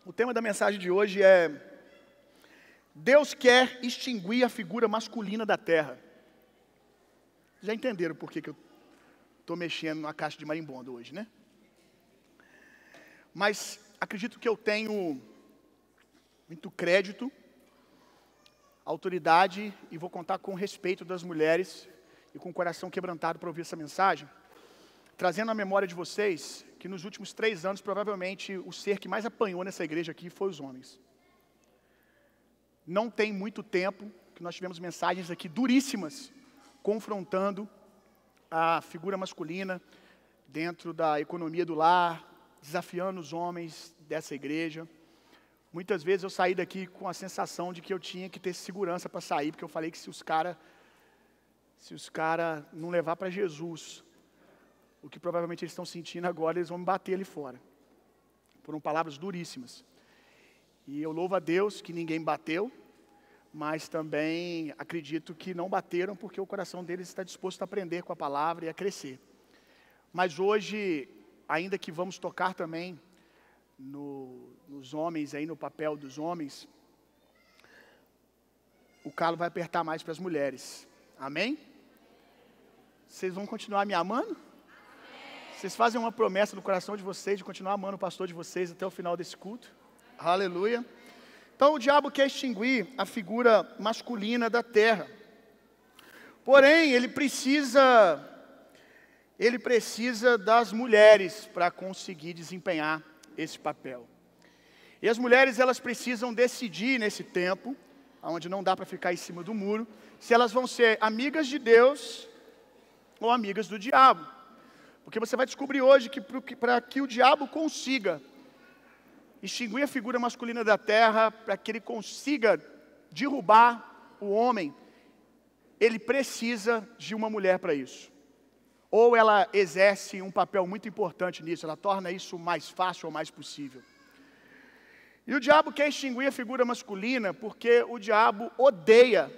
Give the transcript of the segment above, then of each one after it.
O tema da mensagem de hoje é: Deus quer extinguir a figura masculina da terra. Já entenderam por que eu estou mexendo na caixa de marimbondo hoje, né? Mas acredito que eu tenho muito crédito, autoridade e vou contar com o respeito das mulheres e com o coração quebrantado para ouvir essa mensagem, trazendo à memória de vocês que nos últimos 3 anos, provavelmente, o ser que mais apanhou nessa igreja aqui foi os homens. Não tem muito tempo que nós tivemos mensagens aqui duríssimas, confrontando a figura masculina dentro da economia do lar, desafiando os homens dessa igreja. Muitas vezes eu saí daqui com a sensação de que eu tinha que ter segurança para sair, porque eu falei que se os cara não levar para Jesus o que provavelmente eles estão sentindo agora, eles vão me bater ali fora. Foram palavras duríssimas. E eu louvo a Deus que ninguém bateu, mas também acredito que não bateram porque o coração deles está disposto a aprender com a palavra e a crescer. Mas hoje, ainda que vamos tocar também nos homens, aí no papel dos homens, o calo vai apertar mais para as mulheres. Amém? Vocês vão continuar me amando? Vocês fazem uma promessa no coração de vocês de continuar amando o pastor de vocês até o final desse culto? Aleluia. Então o diabo quer extinguir a figura masculina da terra. Porém, ele precisa das mulheres para conseguir desempenhar esse papel. E as mulheres, elas precisam decidir nesse tempo, onde não dá para ficar em cima do muro, se elas vão ser amigas de Deus ou amigas do diabo. Porque você vai descobrir hoje que para que o diabo consiga extinguir a figura masculina da terra, para que ele consiga derrubar o homem, ele precisa de uma mulher para isso. Ou ela exerce um papel muito importante nisso, ela torna isso mais fácil ou mais possível. E o diabo quer extinguir a figura masculina porque o diabo odeia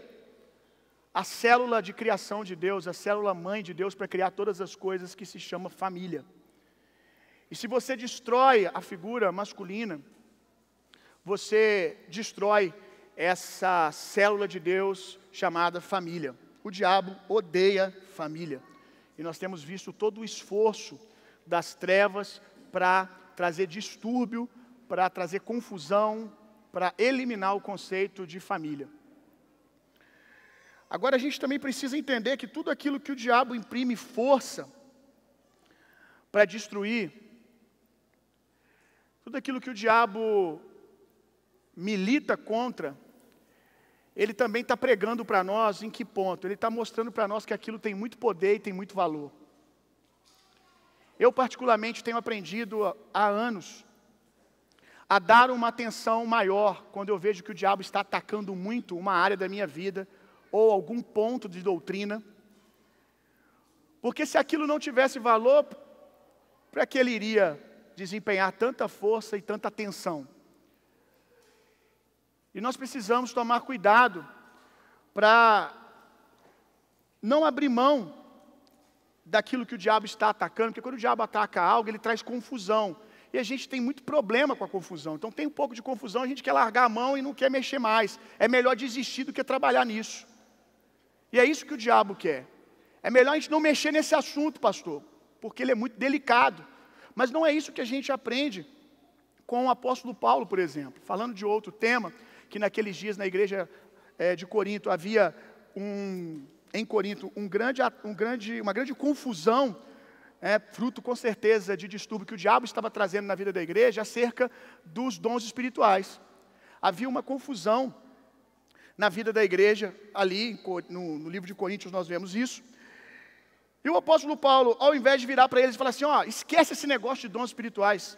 a célula de criação de Deus, a célula mãe de Deus para criar todas as coisas, que se chama família. E se você destrói a figura masculina, você destrói essa célula de Deus chamada família. O diabo odeia família. E nós temos visto todo o esforço das trevas para trazer distúrbio, para trazer confusão, para eliminar o conceito de família. Agora a gente também precisa entender que tudo aquilo que o diabo imprime força para destruir, tudo aquilo que o diabo milita contra, ele também está pregando para nós em que ponto? Ele está mostrando para nós que aquilo tem muito poder e tem muito valor. Eu particularmente tenho aprendido há anos a dar uma atenção maior quando eu vejo que o diabo está atacando muito uma área da minha vida, ou algum ponto de doutrina, porque se aquilo não tivesse valor, para que ele iria desempenhar tanta força e tanta atenção? E nós precisamos tomar cuidado para não abrir mão daquilo que o diabo está atacando, porque quando o diabo ataca algo, ele traz confusão, e a gente tem muito problema com a confusão. Então tem um pouco de confusão, a gente quer largar a mão e não quer mexer mais. É melhor desistir do que trabalhar nisso. E é isso que o diabo quer. É melhor a gente não mexer nesse assunto, pastor, porque ele é muito delicado. Mas não é isso que a gente aprende com o apóstolo Paulo, por exemplo. Falando de outro tema, que naqueles dias na igreja de Corinto havia em Corinto uma grande confusão, fruto com certeza de distúrbio que o diabo estava trazendo na vida da igreja acerca dos dons espirituais. Havia uma confusão na vida da igreja, ali no livro de Coríntios nós vemos isso. E o apóstolo Paulo, ao invés de virar para eles e falar assim, esquece esse negócio de dons espirituais,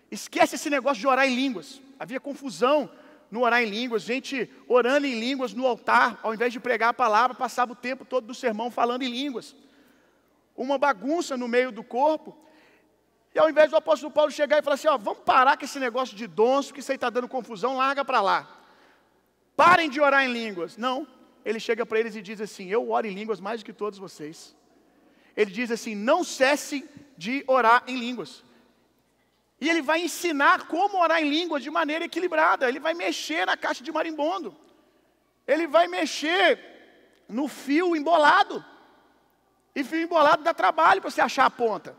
esquece esse negócio de orar em línguas. Havia confusão no orar em línguas, gente orando em línguas no altar, ao invés de pregar a palavra, passava o tempo todo do sermão falando em línguas. Uma bagunça no meio do corpo. E ao invés do apóstolo Paulo chegar e falar assim, vamos parar com esse negócio de dons, porque isso aí está dando confusão, larga para lá. Parem de orar em línguas. Não, ele chega para eles e diz assim, eu oro em línguas mais do que todos vocês. Ele diz assim, não cessem de orar em línguas. E ele vai ensinar como orar em línguas de maneira equilibrada. Ele vai mexer na caixa de marimbondo. Ele vai mexer no fio embolado. E fio embolado dá trabalho para você achar a ponta.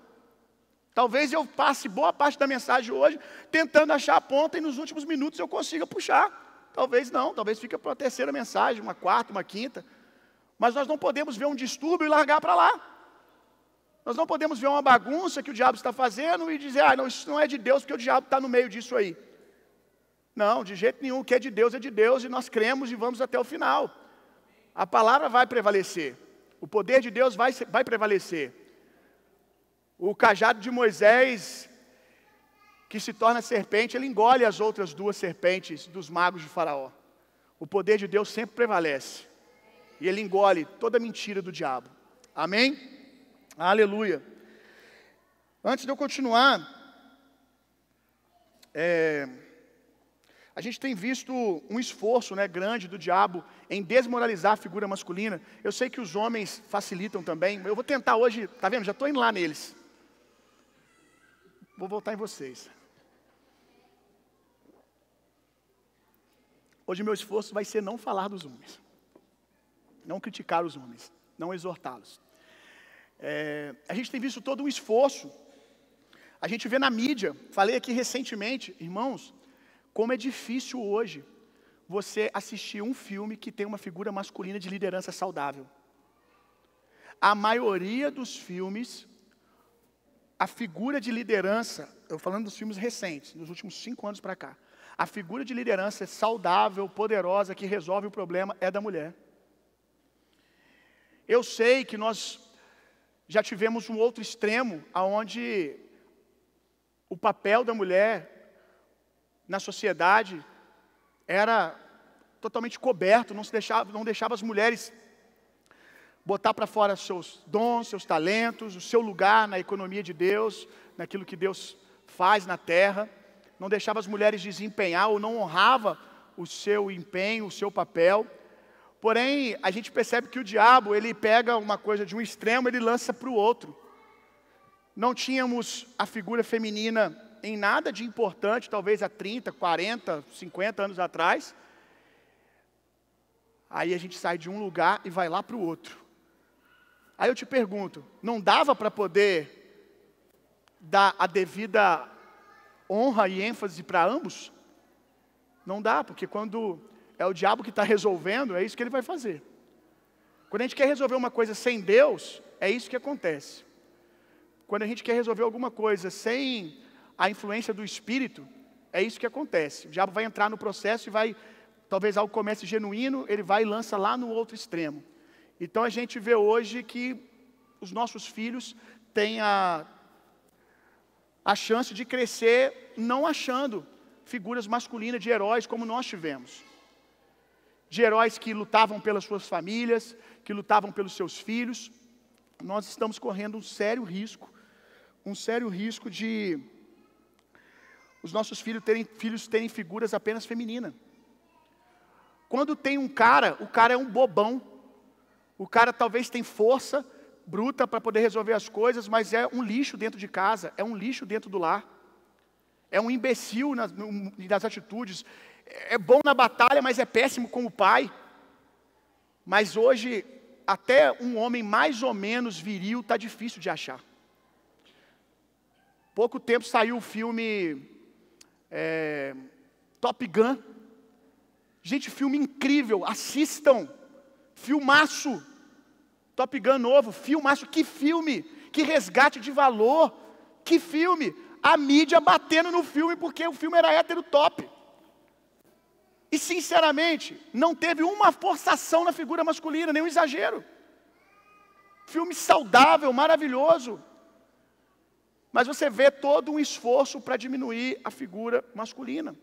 Talvez eu passe boa parte da mensagem hoje tentando achar a ponta e nos últimos minutos eu consiga puxar. Talvez não, talvez fique para a terceira mensagem, uma quarta, uma quinta. Mas nós não podemos ver um distúrbio e largar para lá. Nós não podemos ver uma bagunça que o diabo está fazendo e dizer, não, isso não é de Deus porque o diabo está no meio disso aí. Não, de jeito nenhum, o que é de Deus e nós cremos e vamos até o final. A palavra vai prevalecer. O poder de Deus vai prevalecer. O cajado de Moisés, que se torna serpente, ele engole as outras duas serpentes dos magos de Faraó. O poder de Deus sempre prevalece. E ele engole toda mentira do diabo. Amém? Aleluia. Antes de eu continuar, a gente tem visto um esforço grande do diabo em desmoralizar a figura masculina. Eu sei que os homens facilitam também. Eu vou tentar hoje, tá vendo? Já estou indo lá neles. Vou voltar em vocês. Hoje meu esforço vai ser não falar dos homens. Não criticar os homens. Não exortá-los. A gente tem visto todo um esforço. A gente vê na mídia. Falei aqui recentemente, irmãos, como é difícil hoje você assistir um filme que tem uma figura masculina de liderança saudável. A maioria dos filmes, a figura de liderança, eu falando dos filmes recentes, nos últimos 5 anos para cá, a figura de liderança saudável, poderosa, que resolve o problema é da mulher. Eu sei que nós já tivemos um outro extremo, onde o papel da mulher na sociedade era totalmente coberto, não deixava as mulheres botar para fora seus dons, seus talentos, o seu lugar na economia de Deus, naquilo que Deus faz na terra, não deixava as mulheres desempenhar ou não honrava o seu empenho, o seu papel. Porém, a gente percebe que o diabo, ele pega uma coisa de um extremo, ele lança para o outro. Não tínhamos a figura feminina em nada de importante, talvez há 30, 40, 50 anos atrás. Aí a gente sai de um lugar e vai lá para o outro. Aí eu te pergunto, não dava para poder dar a devida honra e ênfase para ambos? Não dá, porque quando é o diabo que está resolvendo, é isso que ele vai fazer. Quando a gente quer resolver uma coisa sem Deus, é isso que acontece. Quando a gente quer resolver alguma coisa sem a influência do Espírito, é isso que acontece. O diabo vai entrar no processo e vai, talvez algo comece genuíno, ele vai e lança lá no outro extremo. Então a gente vê hoje que os nossos filhos têm a chance de crescer não achando figuras masculinas de heróis como nós tivemos. De heróis que lutavam pelas suas famílias, que lutavam pelos seus filhos. Nós estamos correndo um sério risco de os nossos filhos terem figuras apenas femininas. Quando tem um cara, o cara é um bobão. O cara talvez tem força bruta para poder resolver as coisas, mas é um lixo dentro de casa, é um lixo dentro do lar. É um imbecil nas atitudes. É bom na batalha, mas é péssimo como pai. Mas hoje, até um homem mais ou menos viril está difícil de achar. Pouco tempo saiu o filme Top Gun. Gente, filme incrível, assistam. Filmaço. Top Gun novo, filmaço. Que filme, que resgate de valor. Que filme. A mídia batendo no filme porque o filme era hétero top. E sinceramente, não teve uma forçação na figura masculina, nem um exagero. Filme saudável, maravilhoso. Mas você vê todo um esforço para diminuir a figura masculina.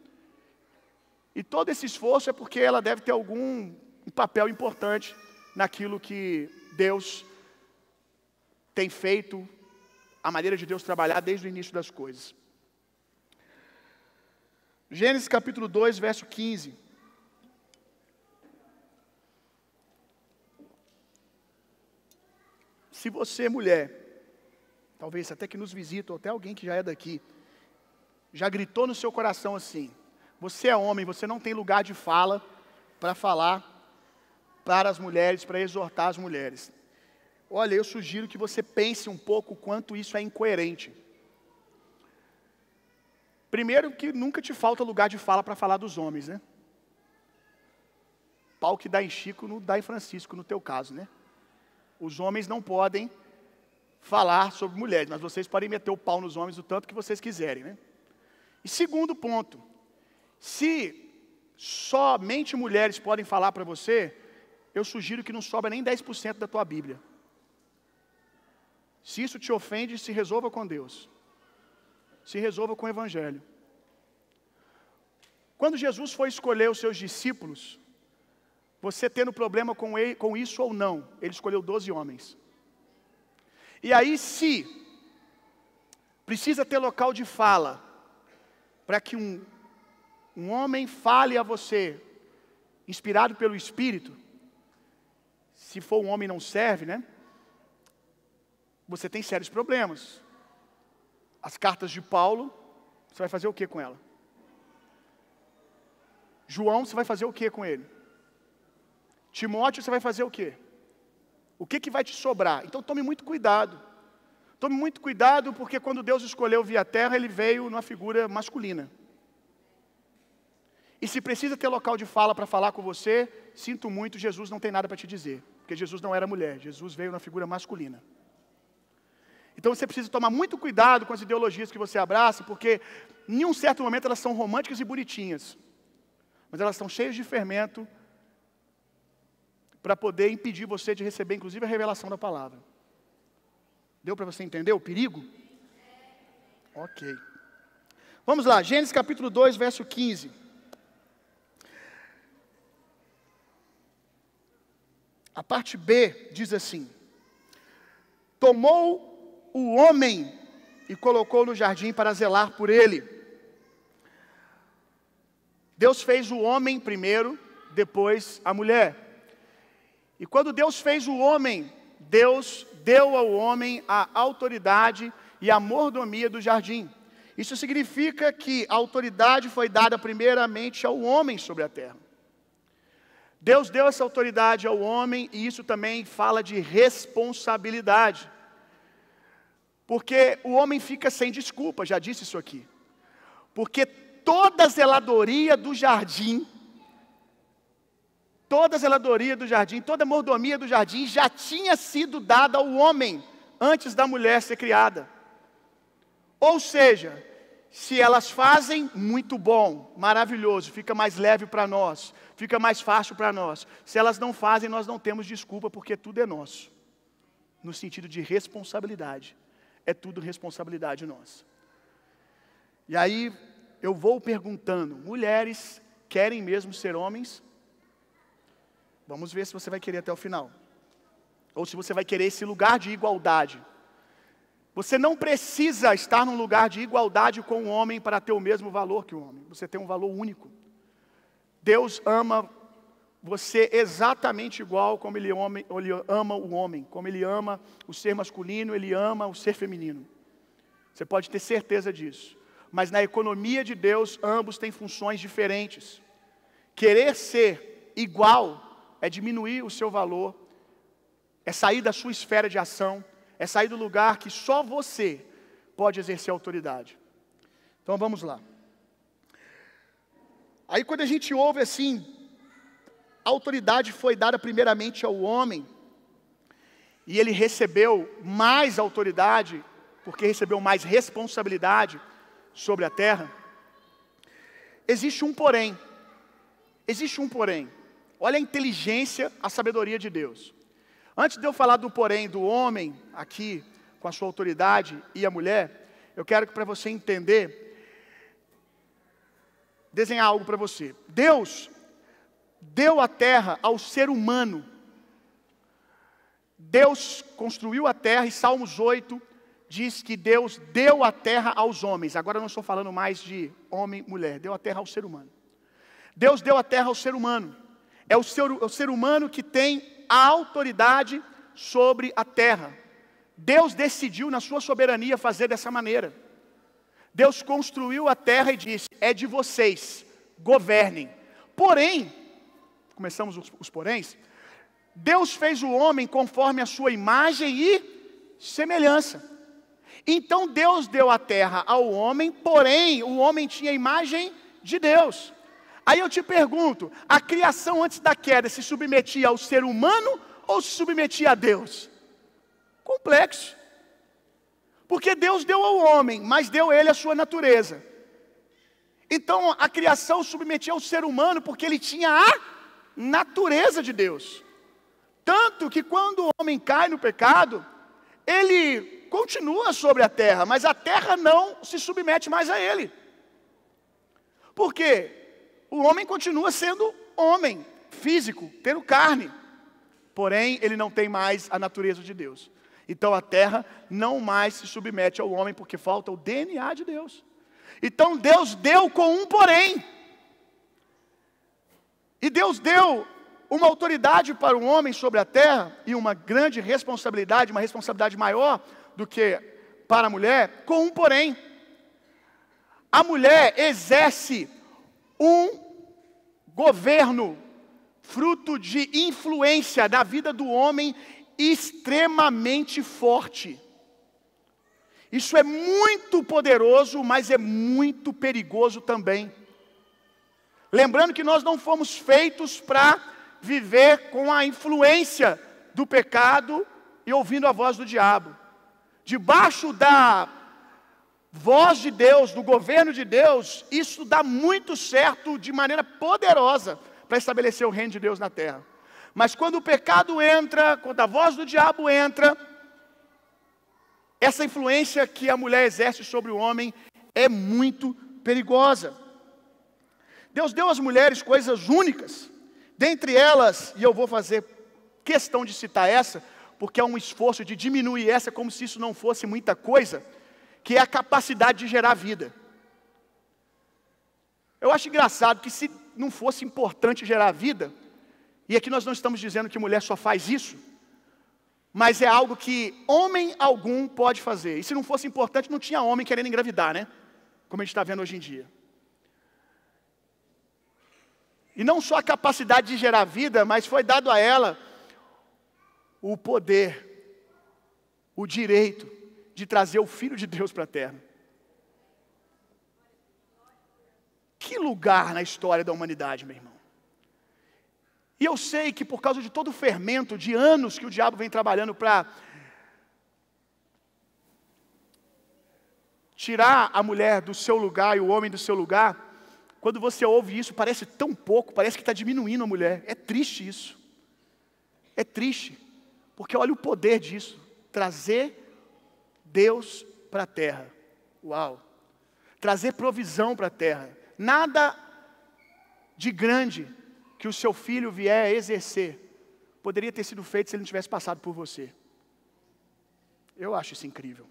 E todo esse esforço é porque ela deve ter algum papel importante naquilo que Deus tem feito, a maneira de Deus trabalhar desde o início das coisas. Gênesis capítulo 2, verso 15. Se você, mulher, talvez até que nos visita, ou até alguém que já é daqui, já gritou no seu coração assim: você é homem, você não tem lugar de fala para falar para as mulheres, para exortar as mulheres. Olha, eu sugiro que você pense um pouco o quanto isso é incoerente. Primeiro que nunca te falta lugar de fala para falar dos homens, né? Pau que dá em Chico não dá em Francisco, no teu caso, né? Os homens não podem falar sobre mulheres, mas vocês podem meter o pau nos homens o tanto que vocês quiserem, né? E segundo ponto, se somente mulheres podem falar para você, eu sugiro que não sobra nem 10% da tua Bíblia. Se isso te ofende, se resolva com Deus. Se resolva com o Evangelho. Quando Jesus foi escolher os seus discípulos, você tendo problema com isso ou não, ele escolheu 12 homens. E aí, se precisa ter local de fala, para que um homem fale a você, inspirado pelo Espírito, se for um homem não serve, né? Você tem sérios problemas. As cartas de Paulo, você vai fazer o que com ela? João, você vai fazer o que com ele? Timóteo, você vai fazer o quê? O que vai te sobrar? Então tome muito cuidado. Tome muito cuidado, porque quando Deus escolheu vir à terra, ele veio numa figura masculina. E se precisa ter local de fala para falar com você, sinto muito, Jesus não tem nada para te dizer. Porque Jesus não era mulher, Jesus veio na figura masculina. Então você precisa tomar muito cuidado com as ideologias que você abraça, porque em um certo momento elas são românticas e bonitinhas. Mas elas estão cheias de fermento para poder impedir você de receber, inclusive, a revelação da palavra. Deu para você entender o perigo? Ok. Vamos lá, Gênesis capítulo 2, verso 15. A parte B diz assim: tomou o homem e colocou no jardim para zelar por ele. Deus fez o homem primeiro, depois a mulher. E quando Deus fez o homem, Deus deu ao homem a autoridade e a mordomia do jardim. Isso significa que a autoridade foi dada primeiramente ao homem sobre a terra. Deus deu essa autoridade ao homem, e isso também fala de responsabilidade. Porque o homem fica sem desculpa, já disse isso aqui. Porque toda a zeladoria do jardim, toda a mordomia do jardim já tinha sido dada ao homem antes da mulher ser criada. Ou seja, se elas fazem, muito bom, maravilhoso, fica mais leve para nós, fica mais fácil para nós. Se elas não fazem, nós não temos desculpa, porque tudo é nosso. No sentido de responsabilidade. É tudo responsabilidade nossa. E aí, eu vou perguntando, mulheres querem mesmo ser homens? Vamos ver se você vai querer até o final. Ou se você vai querer esse lugar de igualdade. Você não precisa estar num lugar de igualdade com o homem para ter o mesmo valor que o homem. Você tem um valor único. Deus ama você exatamente igual como ele ama o homem, como ele ama o ser masculino, ele ama o ser feminino. Você pode ter certeza disso. Mas na economia de Deus, ambos têm funções diferentes. Querer ser igual é diminuir o seu valor, é sair da sua esfera de ação, é sair do lugar que só você pode exercer autoridade. Então vamos lá. Aí quando a gente ouve assim, a autoridade foi dada primeiramente ao homem, e ele recebeu mais autoridade, porque recebeu mais responsabilidade sobre a terra. Existe um porém. Olha a inteligência, a sabedoria de Deus. Antes de eu falar do porém do homem, aqui, com a sua autoridade, e a mulher, eu quero que para você entender, desenhar algo para você. Deus deu a terra ao ser humano. Deus construiu a terra, e Salmos 8 diz que Deus deu a terra aos homens. Agora eu não estou falando mais de homem e mulher, deu a terra ao ser humano. Deus deu a terra ao ser humano. É o ser humano que tem a autoridade sobre a terra. Deus decidiu na sua soberania fazer dessa maneira. Deus construiu a terra e disse: é de vocês, governem. Porém, começamos os poréns, Deus fez o homem conforme a sua imagem e semelhança. Então Deus deu a terra ao homem, porém o homem tinha a imagem de Deus. Aí eu te pergunto, a criação antes da queda se submetia ao ser humano ou se submetia a Deus? Complexo. Porque Deus deu ao homem, mas deu a ele a sua natureza. Então a criação submetia ao ser humano porque ele tinha a natureza de Deus. Tanto que quando o homem cai no pecado, ele continua sobre a terra, mas a terra não se submete mais a ele. Por quê? O homem continua sendo homem, físico, tendo carne. Porém, ele não tem mais a natureza de Deus. Então a terra não mais se submete ao homem, porque falta o DNA de Deus. Então Deus deu com um porém. E Deus deu uma autoridade para o homem sobre a terra, e uma grande responsabilidade, uma responsabilidade maior do que para a mulher, com um porém. A mulher exerce um governo, fruto de influência da vida do homem, extremamente forte. Isso é muito poderoso, mas é muito perigoso também. Lembrando que nós não fomos feitos para viver com a influência do pecado e ouvindo a voz do diabo. Debaixo da voz de Deus, do governo de Deus, isso dá muito certo de maneira poderosa para estabelecer o reino de Deus na terra. Mas quando o pecado entra, quando a voz do diabo entra, essa influência que a mulher exerce sobre o homem é muito perigosa. Deus deu às mulheres coisas únicas. Dentre elas, e eu vou fazer questão de citar essa, porque é um esforço de diminuir essa como se isso não fosse muita coisa, que é a capacidade de gerar vida. Eu acho engraçado que se não fosse importante gerar vida, e aqui nós não estamos dizendo que mulher só faz isso, mas é algo que homem algum pode fazer. E se não fosse importante, não tinha homem querendo engravidar, né? Como a gente está vendo hoje em dia. E não só a capacidade de gerar vida, mas foi dado a ela o poder, o direito de trazer o Filho de Deus para a terra. Que lugar na história da humanidade, meu irmão. E eu sei que por causa de todo o fermento de anos que o diabo vem trabalhando para tirar a mulher do seu lugar e o homem do seu lugar, quando você ouve isso, parece tão pouco, parece que está diminuindo a mulher. É triste isso. É triste. Porque olha o poder disso. Trazer Deus para a terra. Uau. Trazer provisão para a terra. Nada de grande que o seu filho vier a exercer poderia ter sido feito se ele não tivesse passado por você. Eu acho isso incrível.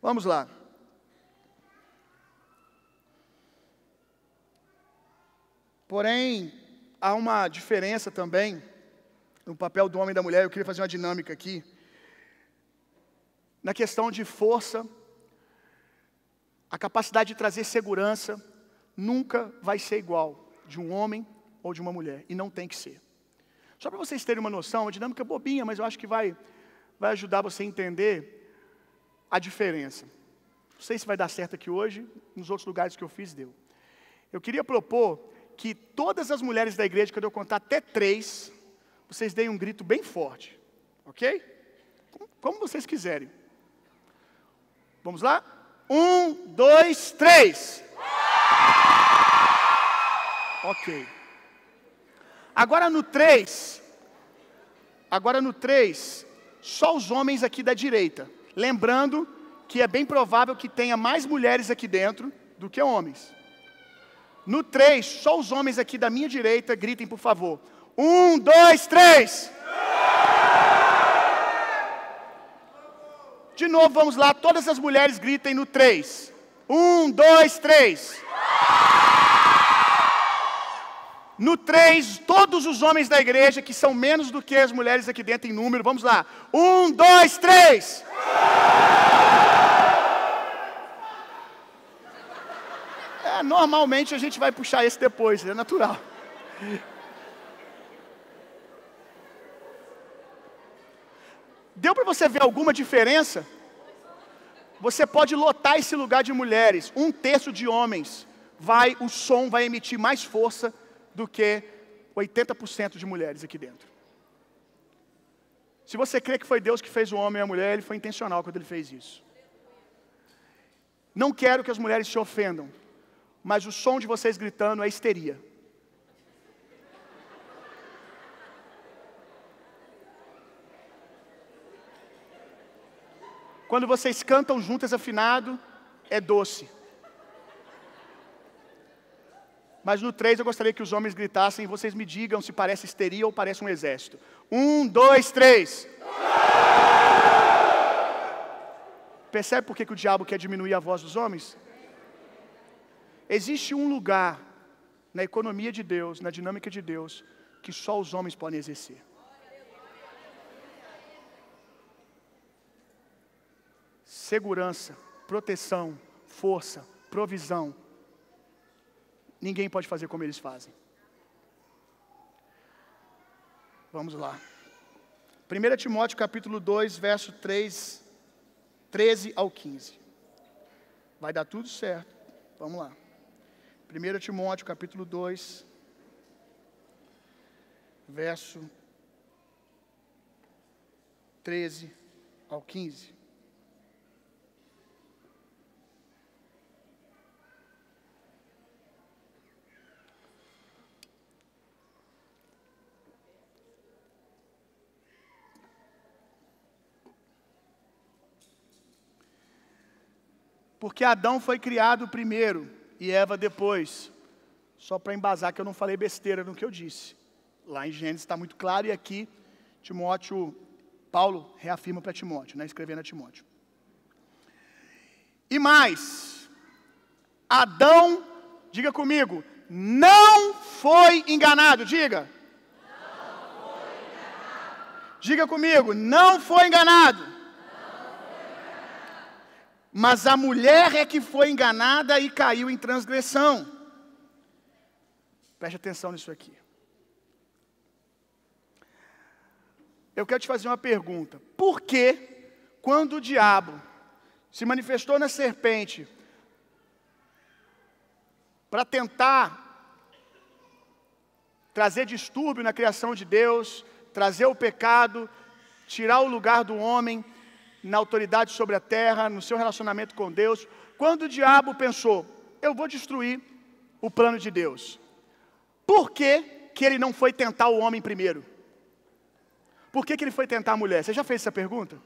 Vamos lá. Porém, há uma diferença também no papel do homem e da mulher. Eu queria fazer uma dinâmica aqui. Na questão de força, a capacidade de trazer segurança nunca vai ser igual de um homem ou de uma mulher. E não tem que ser. Só para vocês terem uma noção, uma dinâmica bobinha, mas eu acho que vai ajudar você a entender a diferença. Não sei se vai dar certo aqui hoje, nos outros lugares que eu fiz, deu. Eu queria propor que todas as mulheres da igreja, quando eu contar até 3, vocês deem um grito bem forte. Ok? Como vocês quiserem. Vamos lá? 1, 2, 3. Ok. Agora no 3, só os homens aqui da direita. Lembrando que é bem provável que tenha mais mulheres aqui dentro do que homens. No 3, só os homens aqui da minha direita gritem, por favor. 1, 2, 3. De novo, vamos lá. Todas as mulheres gritem no 3. 1, 2, 3. No 3, todos os homens da igreja, que são menos do que as mulheres aqui dentro em número, vamos lá. 1, 2, 3. Normalmente a gente vai puxar esse depois, é natural. Deu para você ver alguma diferença? Você pode lotar esse lugar de mulheres, 1/3 de homens, o som vai emitir mais força do que 80% de mulheres aqui dentro. Se você crê que foi Deus que fez o homem e a mulher, ele foi intencional quando ele fez isso. Não quero que as mulheres se ofendam, mas o som de vocês gritando é histeria. Quando vocês cantam juntas afinado, é doce. Mas no 3 eu gostaria que os homens gritassem e vocês me digam se parece histeria ou parece um exército. 1, 2, 3. Percebe por que o diabo quer diminuir a voz dos homens? Existe um lugar na economia de Deus, na dinâmica de Deus, que só os homens podem exercer. Segurança, proteção, força, provisão. Ninguém pode fazer como eles fazem. Vamos lá. 1 Timóteo capítulo 2, verso 13 ao 15. Vai dar tudo certo. Vamos lá. 1 Timóteo capítulo 2, verso 13 ao 15. Porque Adão foi criado primeiro e Eva depois. Só para embasar que eu não falei besteira no que eu disse. Lá em Gênesis está muito claro e aqui Paulo reafirma para Timóteo, né, escrevendo a Timóteo. E mais, Adão, diga comigo, não foi enganado, diga. Não foi enganado. Diga comigo, não foi enganado. Mas a mulher é que foi enganada e caiu em transgressão. Preste atenção nisso aqui. Eu quero te fazer uma pergunta. Por que, quando o diabo se manifestou na serpente para tentar trazer distúrbio na criação de Deus, trazer o pecado, tirar o lugar do homem na autoridade sobre a terra, no seu relacionamento com Deus, quando o diabo pensou, eu vou destruir o plano de Deus, por que ele não foi tentar o homem primeiro? Por que ele foi tentar a mulher? Você já fez essa pergunta?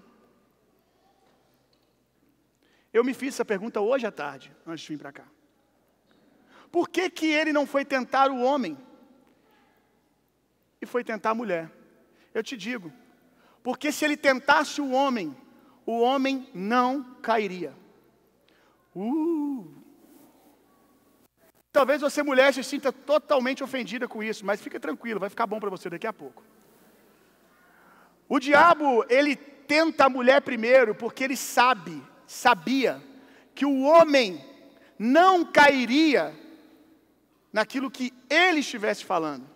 Eu me fiz essa pergunta hoje à tarde, antes de vir para cá. Por que ele não foi tentar o homem e foi tentar a mulher? Eu te digo, porque se ele tentasse o homem não cairia. Talvez você, mulher, se sinta totalmente ofendida com isso, mas fica tranquilo, vai ficar bom para você daqui a pouco. O diabo, ele tenta a mulher primeiro, porque ele sabia que o homem não cairia naquilo que ele estivesse falando.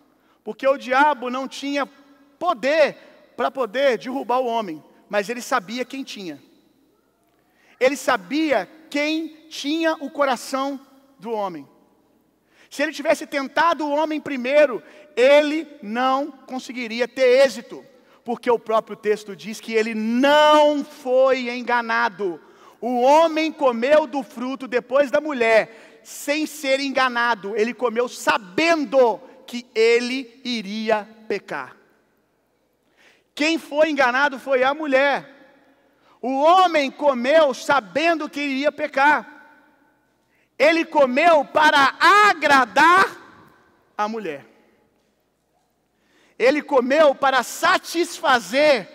Porque o diabo não tinha poder para poder derrubar o homem. Mas ele sabia quem tinha. Ele sabia quem tinha o coração do homem. Se ele tivesse tentado o homem primeiro, ele não conseguiria ter êxito. Porque o próprio texto diz que ele não foi enganado. O homem comeu do fruto depois da mulher, sem ser enganado. Ele comeu sabendo que ele iria pecar. Quem foi enganado foi a mulher. O homem comeu sabendo que iria pecar. Ele comeu para agradar a mulher. Ele comeu para satisfazer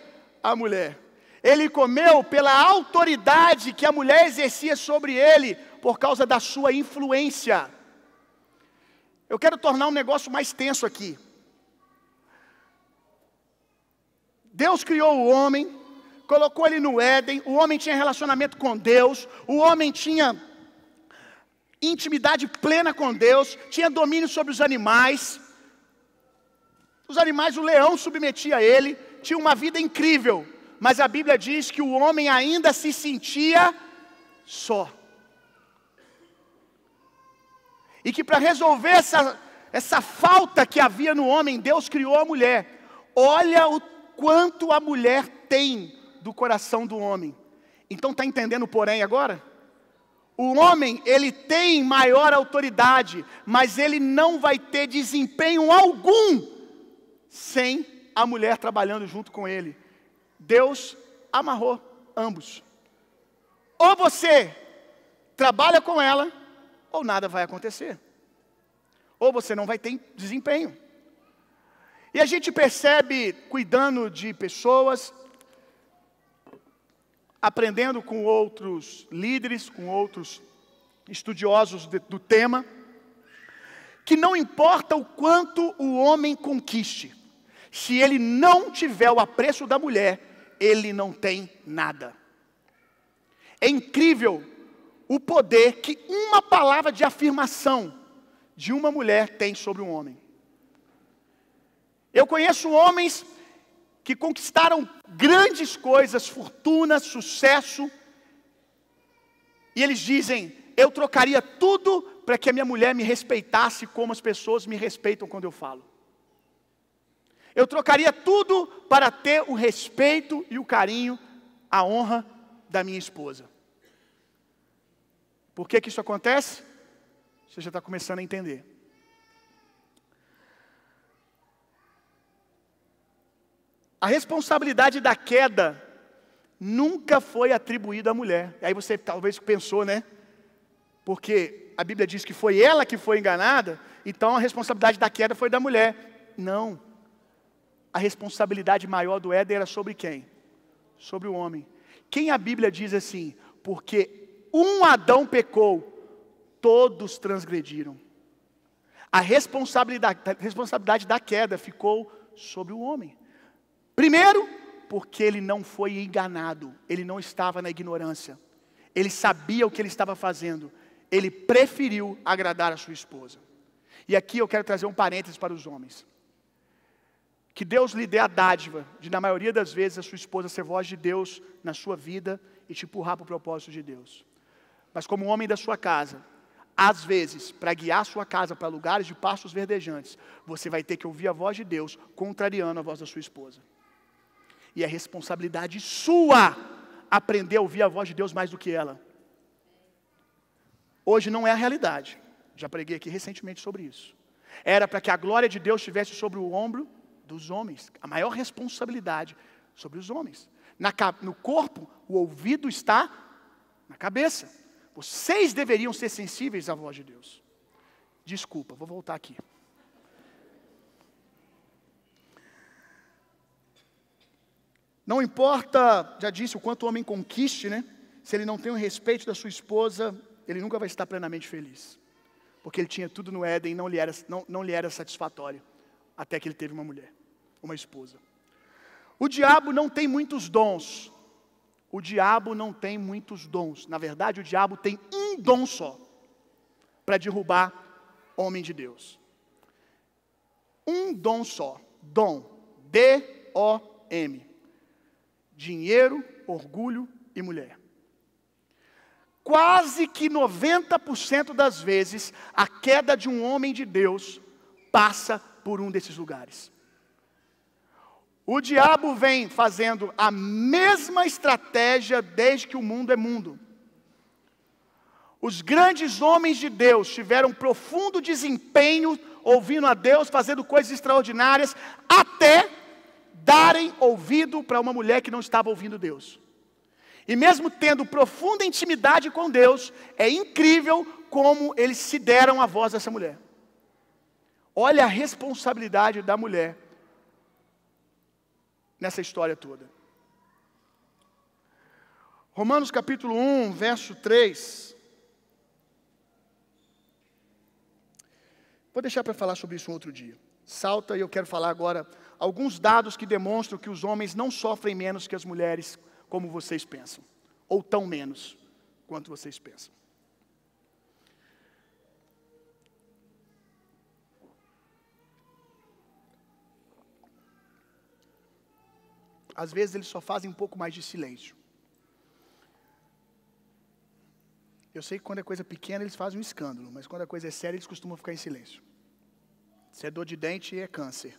a mulher. Ele comeu pela autoridade que a mulher exercia sobre ele por causa da sua influência. Eu quero tornar um negócio mais tenso aqui. Deus criou o homem, colocou ele no Éden, o homem tinha relacionamento com Deus, o homem tinha intimidade plena com Deus, tinha domínio sobre os animais. Os animais, o leão submetia a ele, tinha uma vida incrível. Mas a Bíblia diz que o homem ainda se sentia só. E que para resolver essa falta que havia no homem, Deus criou a mulher. Olha o quanto a mulher tem do coração do homem. Então está entendendo o porém agora? O homem, ele tem maior autoridade, mas ele não vai ter desempenho algum sem a mulher trabalhando junto com ele. Deus amarrou ambos. Ou você trabalha com ela, ou nada vai acontecer. Ou você não vai ter desempenho. E a gente percebe, cuidando de pessoas, aprendendo com outros líderes, com outros estudiosos do tema, que não importa o quanto o homem conquiste, se ele não tiver o apreço da mulher, ele não tem nada. É incrível o poder que uma palavra de afirmação de uma mulher tem sobre um homem. Eu conheço homens que conquistaram grandes coisas, fortuna, sucesso, e eles dizem: eu trocaria tudo para que a minha mulher me respeitasse como as pessoas me respeitam quando eu falo. Eu trocaria tudo para ter o respeito e o carinho, a honra da minha esposa. Por que isso acontece? Você já está começando a entender. A responsabilidade da queda nunca foi atribuída à mulher. E aí você talvez pensou, né? Porque a Bíblia diz que foi ela que foi enganada, então a responsabilidade da queda foi da mulher. Não. A responsabilidade maior do Éden era sobre quem? Sobre o homem. Quem a Bíblia diz assim? Porque um Adão pecou, todos transgrediram. A responsabilidade da queda ficou sobre o homem. Primeiro, porque ele não foi enganado, ele não estava na ignorância, ele sabia o que ele estava fazendo, ele preferiu agradar a sua esposa. E aqui eu quero trazer um parênteses para os homens. Que Deus lhe dê a dádiva de, na maioria das vezes, a sua esposa ser voz de Deus na sua vida e te empurrar para o propósito de Deus. Mas como homem da sua casa, às vezes, para guiar a sua casa para lugares de pastos verdejantes, você vai ter que ouvir a voz de Deus contrariando a voz da sua esposa. E é responsabilidade sua aprender a ouvir a voz de Deus mais do que ela. Hoje não é a realidade. Já preguei aqui recentemente sobre isso. Era para que a glória de Deus estivesse sobre o ombro dos homens. A maior responsabilidade sobre os homens. No corpo, o ouvido está na cabeça. Vocês deveriam ser sensíveis à voz de Deus. Desculpa, vou voltar aqui. Não importa, já disse, o quanto o homem conquiste, né? Se ele não tem o respeito da sua esposa, ele nunca vai estar plenamente feliz. Porque ele tinha tudo no Éden e não lhe era satisfatório. Até que ele teve uma mulher, uma esposa. O diabo não tem muitos dons. O diabo não tem muitos dons. Na verdade, o diabo tem um dom só. Para derrubar homem de Deus. Um dom só. Dom. D-O-M. Dinheiro, orgulho e mulher. Quase que 90% das vezes, a queda de um homem de Deus passa por um desses lugares. O diabo vem fazendo a mesma estratégia desde que o mundo é mundo. Os grandes homens de Deus tiveram profundo desempenho, ouvindo a Deus, fazendo coisas extraordinárias, até darem ouvido para uma mulher que não estava ouvindo Deus. E mesmo tendo profunda intimidade com Deus, é incrível como eles se deram a voz dessa mulher. Olha a responsabilidade da mulher nessa história toda. Romanos capítulo 1, verso 3. Vou deixar para falar sobre isso um outro dia. Salta e eu quero falar agora alguns dados que demonstram que os homens não sofrem menos que as mulheres, como vocês pensam. Ou tão menos quanto vocês pensam. às vezes eles só fazem um pouco mais de silêncio. Eu sei que quando é coisa pequena eles fazem um escândalo, mas quando a coisa é séria eles costumam ficar em silêncio. Se é dor de dente, é câncer.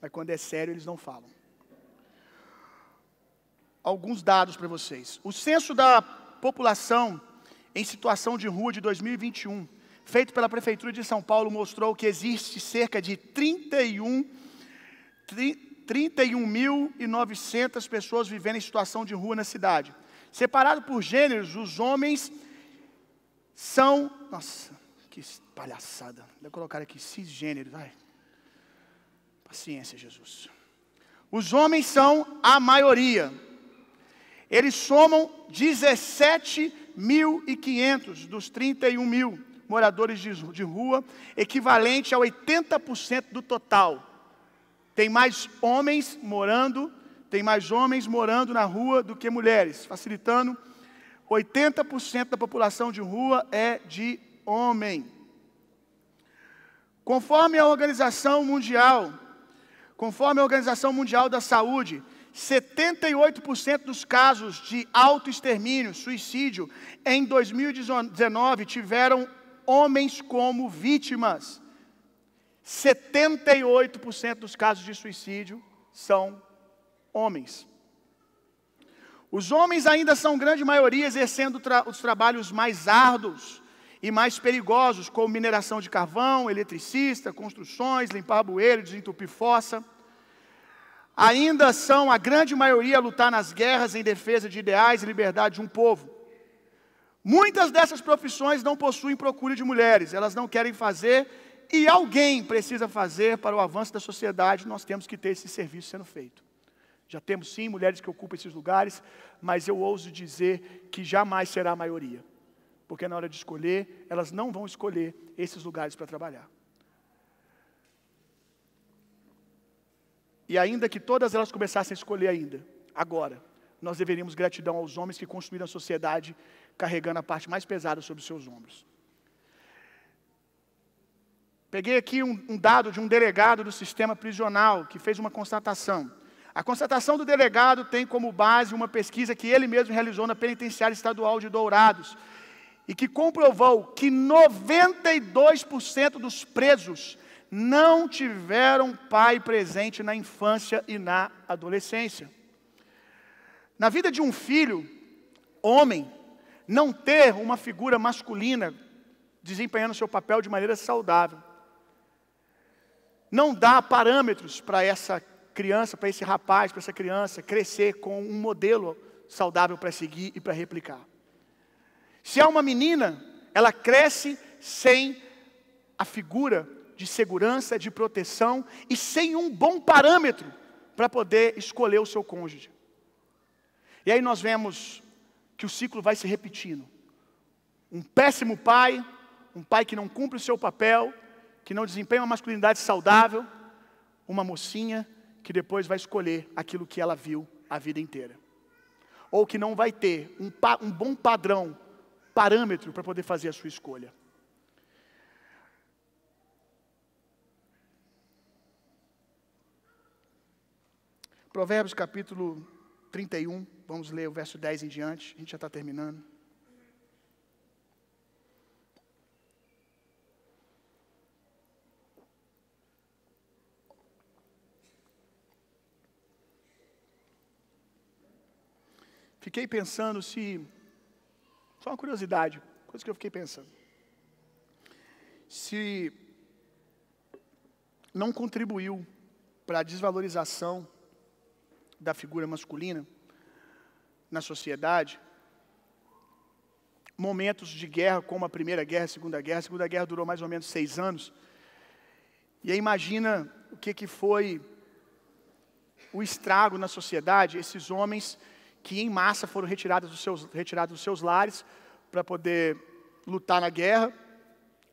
Mas quando é sério, eles não falam. Alguns dados para vocês. O censo da população em situação de rua de 2021, feito pela Prefeitura de São Paulo, mostrou que existe cerca de 31.900 pessoas vivendo em situação de rua na cidade. Separado por gêneros, os homens são... Nossa, que palhaçada. Vou colocar aqui cisgêneros. Ai. Paciência, Jesus. Os homens são a maioria. Eles somam 17.500 dos 31 mil moradores de rua, equivalente a 80% do total. Tem mais homens morando na rua do que mulheres, facilitando. 80% da população de rua é de homem. Conforme a Organização Mundial da Saúde, 78% dos casos de autoextermínio, suicídio, em 2019 tiveram homens como vítimas. 78% dos casos de suicídio são homens. Os homens ainda são grande maioria exercendo os trabalhos mais árduos e mais perigosos, como mineração de carvão, eletricista, construções, limpar bueiro, desentupir fossa. Ainda são a grande maioria a lutar nas guerras em defesa de ideais e liberdade de um povo. Muitas dessas profissões não possuem procura de mulheres, elas não querem fazer e alguém precisa fazer para o avanço da sociedade, nós temos que ter esse serviço sendo feito. Já temos sim mulheres que ocupam esses lugares, mas eu ouso dizer que jamais será a maioria. Porque na hora de escolher, elas não vão escolher esses lugares para trabalhar. E ainda que todas elas começassem a escolher ainda, agora, nós deveríamos gratidão aos homens que construíram a sociedade carregando a parte mais pesada sobre os seus ombros. Peguei aqui um dado de um delegado do sistema prisional que fez uma constatação. A constatação do delegado tem como base uma pesquisa que ele mesmo realizou na Penitenciária Estadual de Dourados e que comprovou que 92% dos presos não tiveram pai presente na infância e na adolescência. Na vida de um filho, homem, não ter uma figura masculina desempenhando seu papel de maneira saudável, não dá parâmetros para essa criança, para esse rapaz, para essa criança crescer com um modelo saudável para seguir e para replicar. Se é uma menina, ela cresce sem a figura de segurança, de proteção e sem um bom parâmetro para poder escolher o seu cônjuge. E aí nós vemos que o ciclo vai se repetindo. Um péssimo pai, um pai que não cumpre o seu papel, que não desempenha uma masculinidade saudável, uma mocinha que depois vai escolher aquilo que ela viu a vida inteira. Ou que não vai ter um bom padrão, parâmetro para poder fazer a sua escolha. Provérbios capítulo 31, vamos ler o verso 10 em diante, a gente já está terminando. Fiquei pensando se... Só uma curiosidade, coisa que eu fiquei pensando. Se não contribuiu para a desvalorização da figura masculina na sociedade, momentos de guerra como a Primeira Guerra, a Segunda Guerra durou mais ou menos 6 anos, e aí imagina o que foi o estrago na sociedade, esses homens que em massa foram retirados dos seus lares para poder lutar na guerra.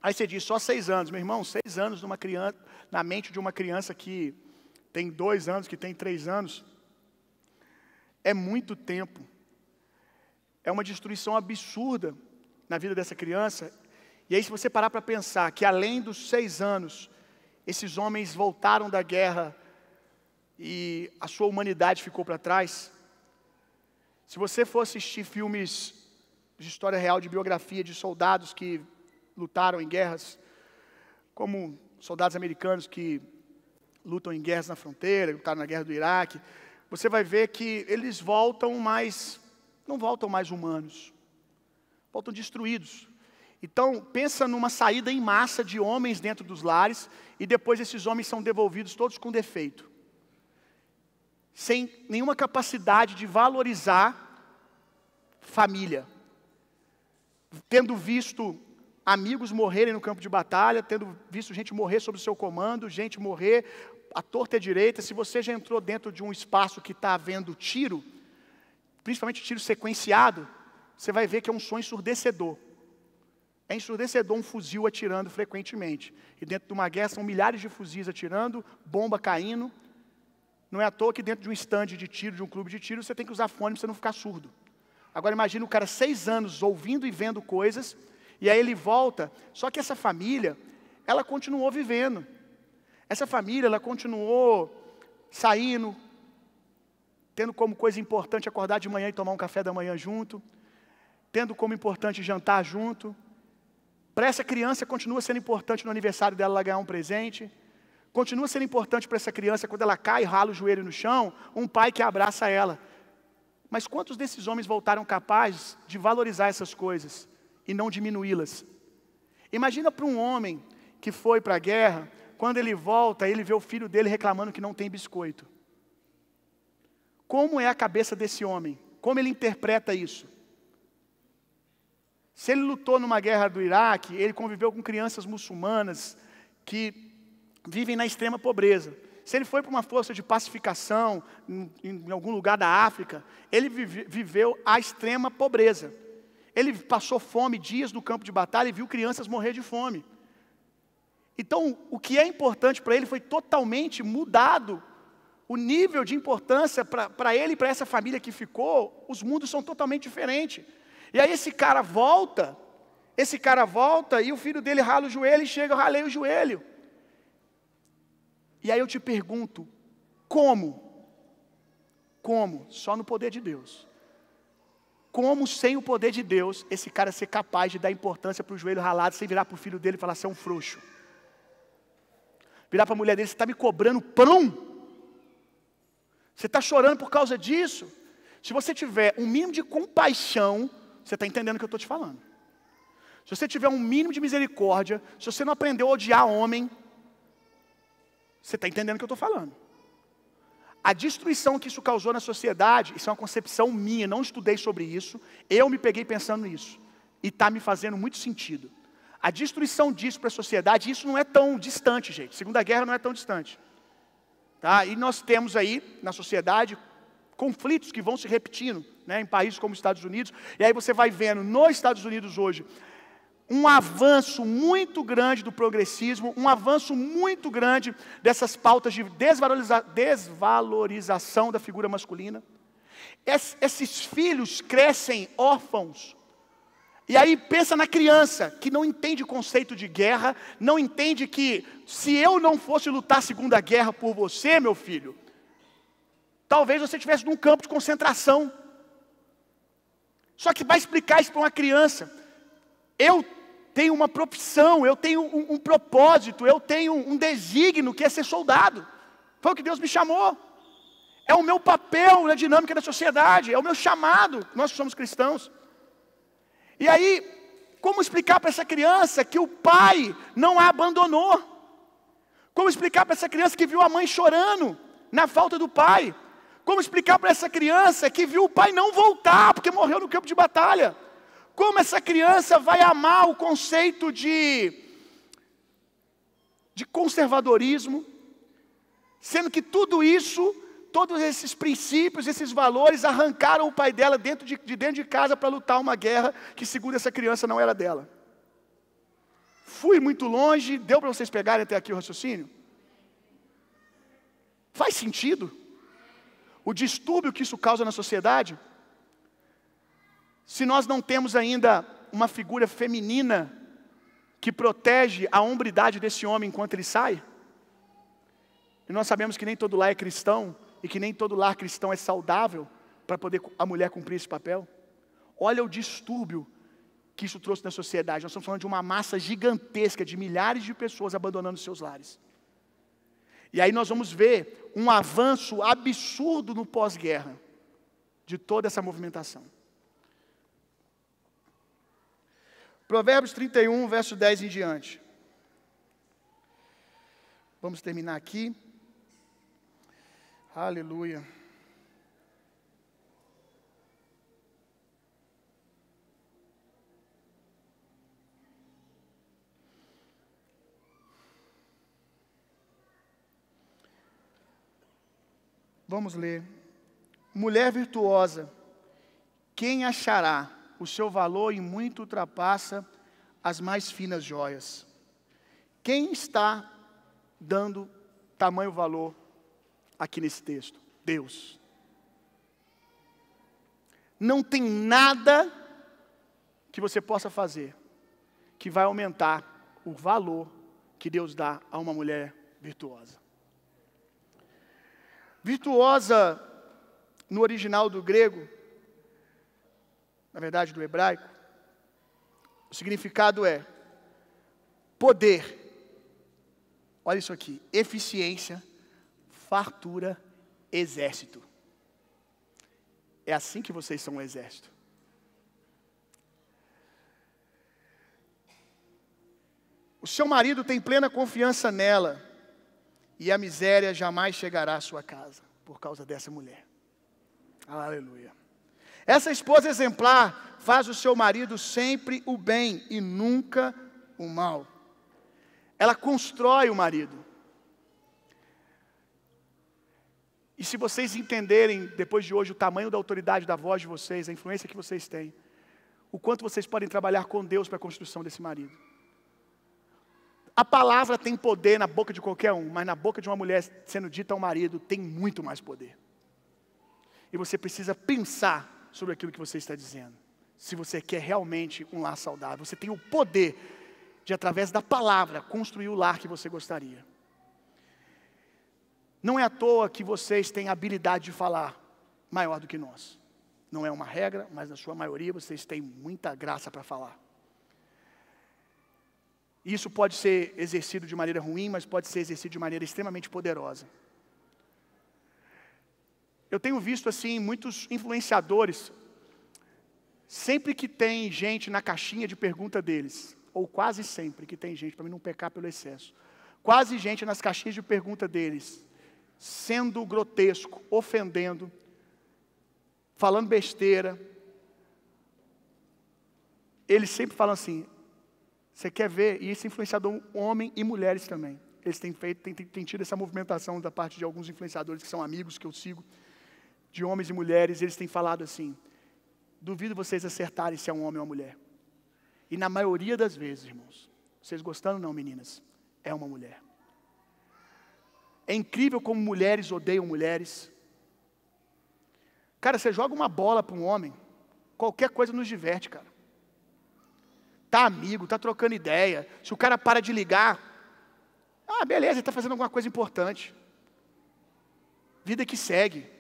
Aí você diz, só 6 anos. Meu irmão, 6 anos numa criança, na mente de uma criança que tem 2 anos, que tem 3 anos, é muito tempo. É uma destruição absurda na vida dessa criança. E aí se você parar para pensar que além dos 6 anos, esses homens voltaram da guerra e a sua humanidade ficou para trás. Se você for assistir filmes de história real, de biografia de soldados que lutaram em guerras, como soldados americanos que lutam em guerras na fronteira, lutaram na guerra do Iraque, você vai ver que eles voltam, mas não voltam mais humanos, voltam destruídos. Então, pensa numa saída em massa de homens dentro dos lares, e depois esses homens são devolvidos todos com defeito, sem nenhuma capacidade de valorizar família, tendo visto amigos morrerem no campo de batalha, tendo visto gente morrer sob o seu comando, gente morrer à torta e à direita. Se você já entrou dentro de um espaço que está havendo tiro, principalmente tiro sequenciado, você vai ver que é um som ensurdecedor. É ensurdecedor um fuzil atirando frequentemente. E dentro de uma guerra são milhares de fuzis atirando, bomba caindo. Não é à toa que dentro de um stand de tiro, de um clube de tiro, você tem que usar fone para você não ficar surdo. Agora imagina o cara 6 anos ouvindo e vendo coisas, e aí ele volta, só que essa família, ela continuou vivendo. Essa família, ela continuou saindo, tendo como coisa importante acordar de manhã e tomar um café da manhã junto, tendo como importante jantar junto. Para essa criança continua sendo importante no aniversário dela ela ganhar um presente. Continua sendo importante para essa criança, quando ela cai e rala o joelho no chão, um pai que abraça ela. Mas quantos desses homens voltaram capazes de valorizar essas coisas e não diminuí-las? Imagina para um homem que foi para a guerra, quando ele volta, ele vê o filho dele reclamando que não tem biscoito. Como é a cabeça desse homem? Como ele interpreta isso? Se ele lutou numa guerra do Iraque, ele conviveu com crianças muçulmanas que vivem na extrema pobreza. Se ele foi para uma força de pacificação em algum lugar da África, ele viveu a extrema pobreza. Ele passou fome dias no campo de batalha e viu crianças morrer de fome. Então, o que é importante para ele foi totalmente mudado. O nível de importância para ele e para essa família que ficou, os mundos são totalmente diferentes. E aí esse cara volta e o filho dele rala o joelho e chega, eu ralei o joelho. E aí eu te pergunto, como? Como? Só no poder de Deus. Como sem o poder de Deus, esse cara ser capaz de dar importância para o joelho ralado, sem virar para o filho dele e falar, você é um frouxo. Virar para a mulher dele, você está me cobrando pão? Você está chorando por causa disso? Se você tiver um mínimo de compaixão, você está entendendo o que eu estou te falando. Se você tiver um mínimo de misericórdia, se você não aprendeu a odiar homem, você está entendendo o que eu estou falando. A destruição que isso causou na sociedade, isso é uma concepção minha, não estudei sobre isso, eu me peguei pensando nisso, e está me fazendo muito sentido. A destruição disso para a sociedade, isso não é tão distante, gente. Segunda Guerra não é tão distante. Tá? E nós temos aí, na sociedade, conflitos que vão se repetindo, né, em países como os Estados Unidos, e aí você vai vendo nos Estados Unidos hoje, um avanço muito grande do progressismo, um avanço muito grande dessas pautas de desvalorização da figura masculina. Esses filhos crescem órfãos. E aí pensa na criança, que não entende o conceito de guerra, não entende que se eu não fosse lutar a Segunda Guerra por você, meu filho, talvez você estivesse num campo de concentração. Só que vai explicar isso para uma criança. Eu tenho uma profissão, eu tenho um propósito, eu tenho um desígnio que é ser soldado. Foi o que Deus me chamou. É o meu papel na dinâmica da sociedade, é o meu chamado, nós que somos cristãos. E aí, como explicar para essa criança que o pai não a abandonou? Como explicar para essa criança que viu a mãe chorando na falta do pai? Como explicar para essa criança que viu o pai não voltar porque morreu no campo de batalha? Como essa criança vai amar o conceito de conservadorismo, sendo que tudo isso, todos esses princípios, esses valores arrancaram o pai dela dentro de casa para lutar uma guerra que, segundo essa criança, não era dela. Fui muito longe, deu para vocês pegarem até aqui o raciocínio? Faz sentido? O distúrbio que isso causa na sociedade? Se nós não temos ainda uma figura feminina que protege a hombridade desse homem enquanto ele sai? E nós sabemos que nem todo lar é cristão, e que nem todo lar cristão é saudável para poder a mulher cumprir esse papel. Olha o distúrbio que isso trouxe na sociedade. Nós estamos falando de uma massa gigantesca de milhares de pessoas abandonando seus lares. E aí nós vamos ver um avanço absurdo no pós-guerra de toda essa movimentação. Provérbios 31, verso 10 em diante. Vamos terminar aqui. Aleluia. Vamos ler. Mulher virtuosa, quem achará? O seu valor em muito ultrapassa as mais finas joias. Quem está dando tamanho valor aqui nesse texto? Deus. Não tem nada que você possa fazer que vai aumentar o valor que Deus dá a uma mulher virtuosa. Virtuosa, no original do grego, na verdade do hebraico, o significado é poder. Olha isso aqui, eficiência, fartura, exército. É assim que vocês são um exército. O seu marido tem plena confiança nela, e a miséria jamais chegará à sua casa, por causa dessa mulher. Aleluia. Essa esposa exemplar faz o seu marido sempre o bem e nunca o mal. Ela constrói o marido. E se vocês entenderem, depois de hoje, o tamanho da autoridade da voz de vocês, a influência que vocês têm, o quanto vocês podem trabalhar com Deus para a construção desse marido. A palavra tem poder na boca de qualquer um, mas na boca de uma mulher sendo dita ao marido, tem muito mais poder. E você precisa pensar sobre aquilo que você está dizendo. Se você quer realmente um lar saudável, você tem o poder de, através da palavra, construir o lar que você gostaria. Não é à toa que vocês têm a habilidade de falar maior do que nós. Não é uma regra, mas na sua maioria vocês têm muita graça para falar. Isso pode ser exercido de maneira ruim, mas pode ser exercido de maneira extremamente poderosa. Eu tenho visto assim muitos influenciadores, sempre que tem gente na caixinha de pergunta deles, ou quase sempre que tem gente, para mim não pecar pelo excesso, quase gente nas caixinhas de pergunta deles, sendo grotesco, ofendendo, falando besteira, eles sempre falam assim, você quer ver, e esse influenciador, homem e mulheres também, eles têm tido essa movimentação da parte de alguns influenciadores que são amigos que eu sigo, de homens e mulheres, eles têm falado assim, duvido vocês acertarem se é um homem ou uma mulher. E na maioria das vezes, irmãos, vocês gostando ou não, meninas, é uma mulher. É incrível como mulheres odeiam mulheres. Cara, você joga uma bola para um homem, qualquer coisa nos diverte, cara. Tá amigo, tá trocando ideia, se o cara para de ligar, beleza, ele está fazendo alguma coisa importante. Vida que segue.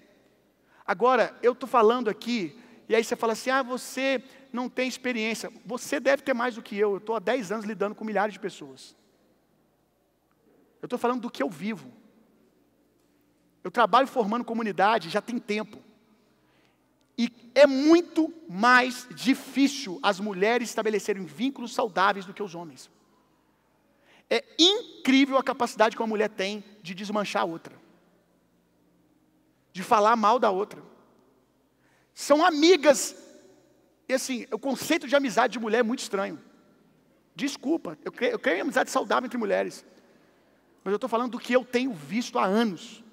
Agora, eu estou falando aqui, e aí você fala assim, você não tem experiência. Você deve ter mais do que eu estou há 10 anos lidando com milhares de pessoas. Eu estou falando do que eu vivo. Eu trabalho formando comunidade, já tem tempo. E é muito mais difícil as mulheres estabelecerem vínculos saudáveis do que os homens. É incrível a capacidade que uma mulher tem de desmanchar a outra. De falar mal da outra. São amigas. E assim, o conceito de amizade de mulher é muito estranho. Desculpa, eu creio em amizade saudável entre mulheres. Mas eu estou falando do que eu tenho visto há anos.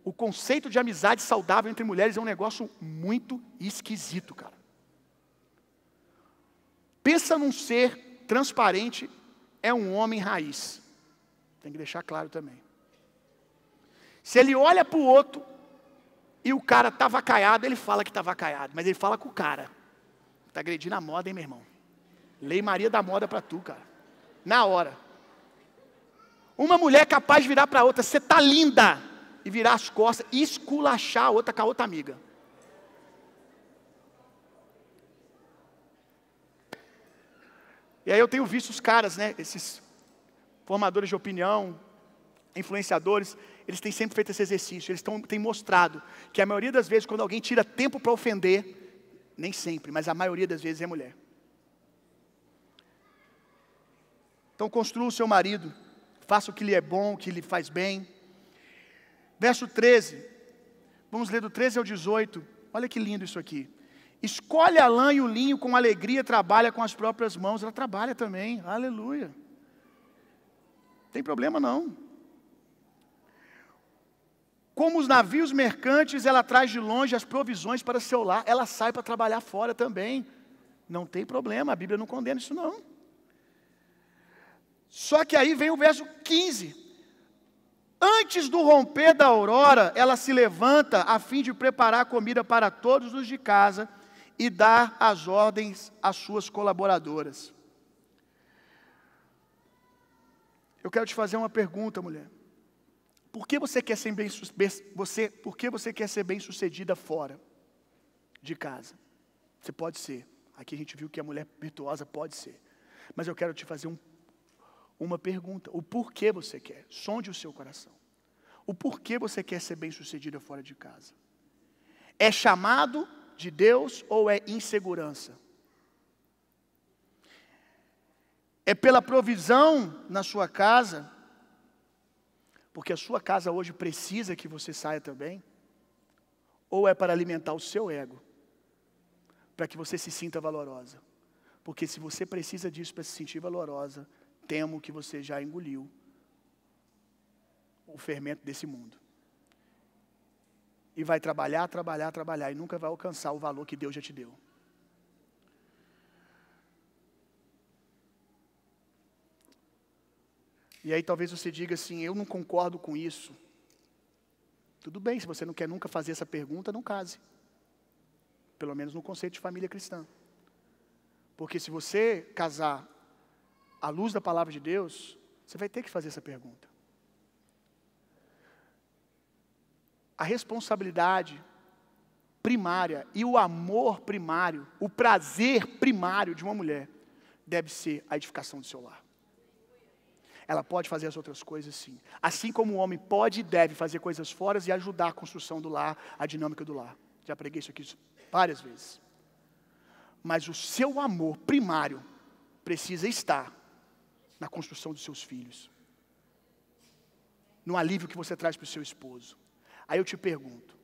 O conceito de amizade saudável entre mulheres é um negócio muito esquisito, cara. Pensa num ser transparente, é um homem raiz. Tem que deixar claro também. Se ele olha para o outro, e o cara está vacaiado, ele fala que está vacaiado, mas ele fala com o cara. Está agredindo a moda, hein, meu irmão? Lei Maria da moda para tu, cara. Na hora. Uma mulher capaz de virar para outra, você está linda, e virar as costas e esculachar a outra com a outra amiga. E aí eu tenho visto os caras, né, esses formadores de opinião, influenciadores, eles têm sempre feito esse exercício, eles têm mostrado que a maioria das vezes, quando alguém tira tempo para ofender, nem sempre, mas a maioria das vezes é mulher. Então construa o seu marido, faça o que lhe é bom, o que lhe faz bem. Verso 13, vamos ler do 13 ao 18, olha que lindo isso aqui. Escolhe a lã e o linho com alegria, trabalha com as próprias mãos. Ela trabalha também, aleluia. Não tem problema não. Como os navios mercantes, ela traz de longe as provisões para seu lar. Ela sai para trabalhar fora também. Não tem problema, a Bíblia não condena isso não. Só que aí vem o verso 15. Antes do romper da aurora, ela se levanta a fim de preparar comida para todos os de casa e dar as ordens às suas colaboradoras. Eu quero te fazer uma pergunta, mulher. Por que você quer ser bem-sucedida fora de casa? Você pode ser. Aqui a gente viu que a mulher virtuosa pode ser. Mas eu quero te fazer uma pergunta. O porquê você quer? Sonde o seu coração. O porquê você quer ser bem-sucedida fora de casa? É chamado de Deus ou é insegurança? É pela provisão na sua casa? Porque a sua casa hoje precisa que você saia também? Ou é para alimentar o seu ego? Para que você se sinta valorosa? Porque se você precisa disso para se sentir valorosa, temo que você já engoliu o fermento desse mundo. E vai trabalhar, e nunca vai alcançar o valor que Deus já te deu. E aí talvez você diga assim, eu não concordo com isso. Tudo bem, se você não quer nunca fazer essa pergunta, não case. Pelo menos no conceito de família cristã. Porque se você casar à luz da palavra de Deus, você vai ter que fazer essa pergunta. A responsabilidade primária e o amor primário, o prazer primário de uma mulher, deve ser a edificação do seu lar. Ela pode fazer as outras coisas sim. Assim como o homem pode e deve fazer coisas fora e ajudar a construção do lar, a dinâmica do lar. Já preguei isso aqui várias vezes. Mas o seu amor primário precisa estar na construção dos seus filhos. No alívio que você traz para o seu esposo. Aí eu te pergunto,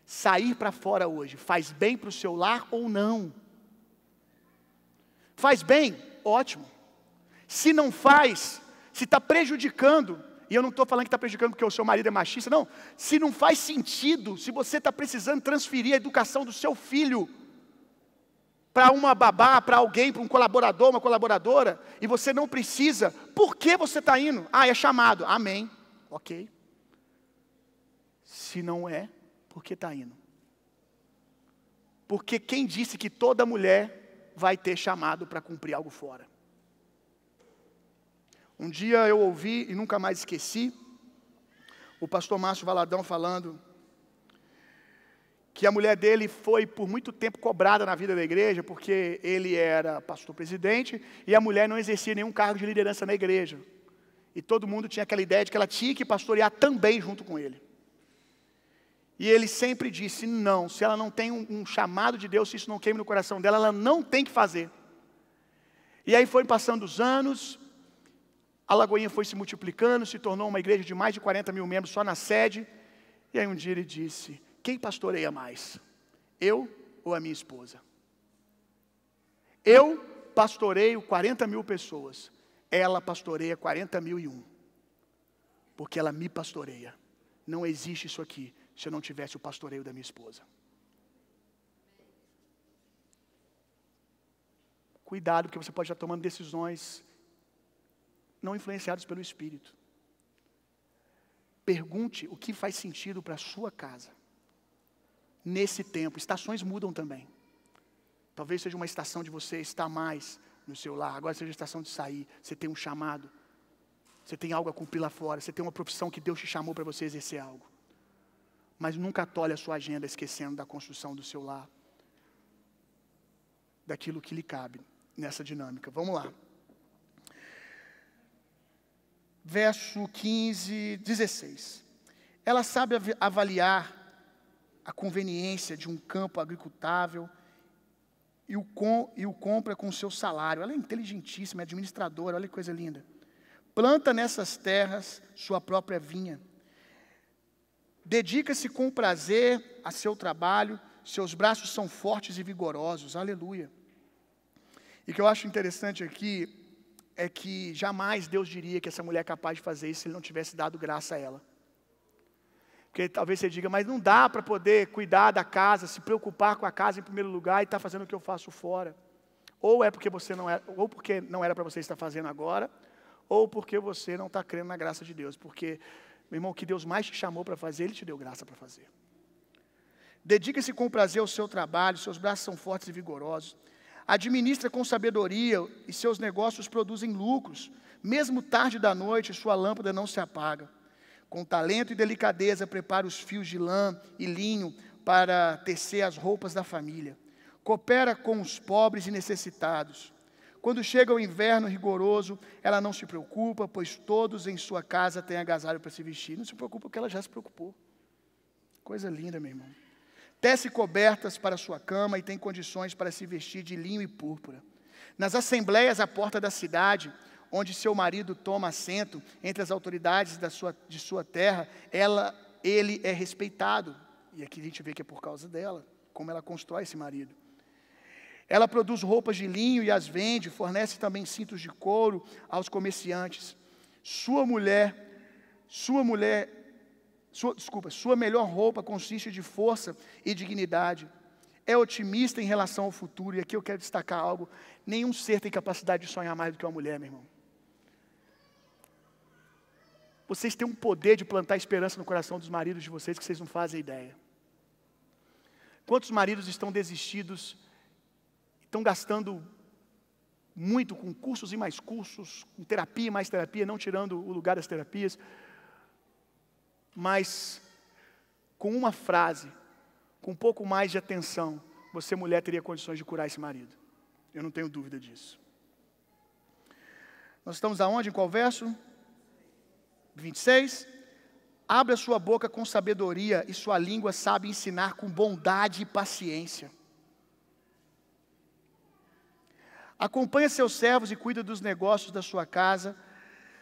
sair para fora hoje faz bem para o seu lar ou não? Faz bem? Ótimo. Se não faz, se está prejudicando, e eu não estou falando que está prejudicando porque o seu marido é machista, não. Se não faz sentido, se você está precisando transferir a educação do seu filho para uma babá, para alguém, para um colaborador, uma colaboradora, e você não precisa, por que você está indo? Ah, é chamado. Amém. Ok. Se não é, por que está indo? Porque quem disse que toda mulher vai ter chamado para cumprir algo fora? Um dia eu ouvi e nunca mais esqueci, o pastor Márcio Valadão falando que a mulher dele foi por muito tempo cobrada na vida da igreja, porque ele era pastor-presidente e a mulher não exercia nenhum cargo de liderança na igreja. E todo mundo tinha aquela ideia de que ela tinha que pastorear também junto com ele. E ele sempre disse, não, se ela não tem um chamado de Deus, se isso não queima no coração dela, ela não tem que fazer. E aí foi passando os anos, a Lagoinha foi se multiplicando, se tornou uma igreja de mais de 40 mil membros só na sede. E aí um dia ele disse, quem pastoreia mais? Eu ou a minha esposa? Eu pastoreio 40 mil pessoas, ela pastoreia 40.001. Porque ela me pastoreia. Não existe isso aqui se eu não tivesse o pastoreio da minha esposa. Cuidado, porque você pode estar tomando decisões não influenciadas pelo Espírito. Pergunte o que faz sentido para a sua casa. Nesse tempo, estações mudam também. Talvez seja uma estação de você estar mais no seu lar, agora seja a estação de sair, você tem um chamado. Você tem algo a cumprir lá fora. Você tem uma profissão que Deus te chamou para você exercer algo. Mas nunca atole a sua agenda esquecendo da construção do seu lar. Daquilo que lhe cabe nessa dinâmica. Vamos lá. Verso 15, 16. Ela sabe avaliar a conveniência de um campo agricultável e o compra com o seu salário. Ela é inteligentíssima, é administradora, olha que coisa linda. Planta nessas terras sua própria vinha. Dedica-se com prazer a seu trabalho, seus braços são fortes e vigorosos. Aleluia. E o que eu acho interessante aqui é que jamais Deus diria que essa mulher é capaz de fazer isso se Ele não tivesse dado graça a ela. Porque talvez você diga, mas não dá para poder cuidar da casa, se preocupar com a casa em primeiro lugar e estar fazendo o que eu faço fora. Ou é porque você não é, ou porque não era para você estar fazendo agora, ou porque você não está crendo na graça de Deus. Porque, meu irmão, o que Deus mais te chamou para fazer, Ele te deu graça para fazer. Dedica-se com prazer ao seu trabalho, seus braços são fortes e vigorosos. Administra com sabedoria e seus negócios produzem lucros. Mesmo tarde da noite, sua lâmpada não se apaga. Com talento e delicadeza, prepara os fios de lã e linho para tecer as roupas da família. Coopera com os pobres e necessitados. Quando chega o inverno rigoroso, ela não se preocupa, pois todos em sua casa têm agasalho para se vestir. Não se preocupa porque ela já se preocupou. Coisa linda, meu irmão. Tece cobertas para sua cama e tem condições para se vestir de linho e púrpura. Nas assembleias à porta da cidade, onde seu marido toma assento entre as autoridades de sua terra, ele é respeitado. E aqui a gente vê que é por causa dela, como ela constrói esse marido. Ela produz roupas de linho e as vende, fornece também cintos de couro aos comerciantes. Sua melhor roupa consiste de força e dignidade. É otimista em relação ao futuro. E aqui eu quero destacar algo. Nenhum ser tem capacidade de sonhar mais do que uma mulher, meu irmão. Vocês têm um poder de plantar esperança no coração dos maridos de vocês que vocês não fazem ideia. Quantos maridos estão desistidos, estão gastando muito com cursos e mais cursos, com terapia e mais terapia, não tirando o lugar das terapias, mas com uma frase, com um pouco mais de atenção, você, mulher, teria condições de curar esse marido. Eu não tenho dúvida disso. Nós estamos aonde? Em qual verso? 26. Abra sua boca com sabedoria e sua língua sabe ensinar com bondade e paciência. Acompanha seus servos e cuida dos negócios da sua casa,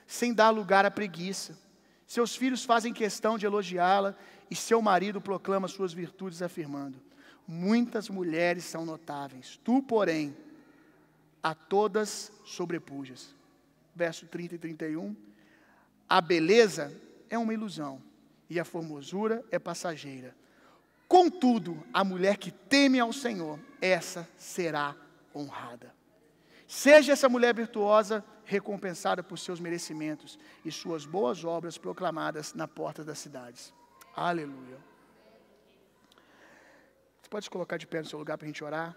sem dar lugar à preguiça. Seus filhos fazem questão de elogiá-la e seu marido proclama suas virtudes afirmando: muitas mulheres são notáveis, tu, porém, a todas sobrepujas. Verso 30 e 31. A beleza é uma ilusão e a formosura é passageira. Contudo, a mulher que teme ao Senhor, essa será honrada. Seja essa mulher virtuosa recompensada por seus merecimentos e suas boas obras proclamadas na porta das cidades. Aleluia. Você pode se colocar de pé no seu lugar para a gente orar?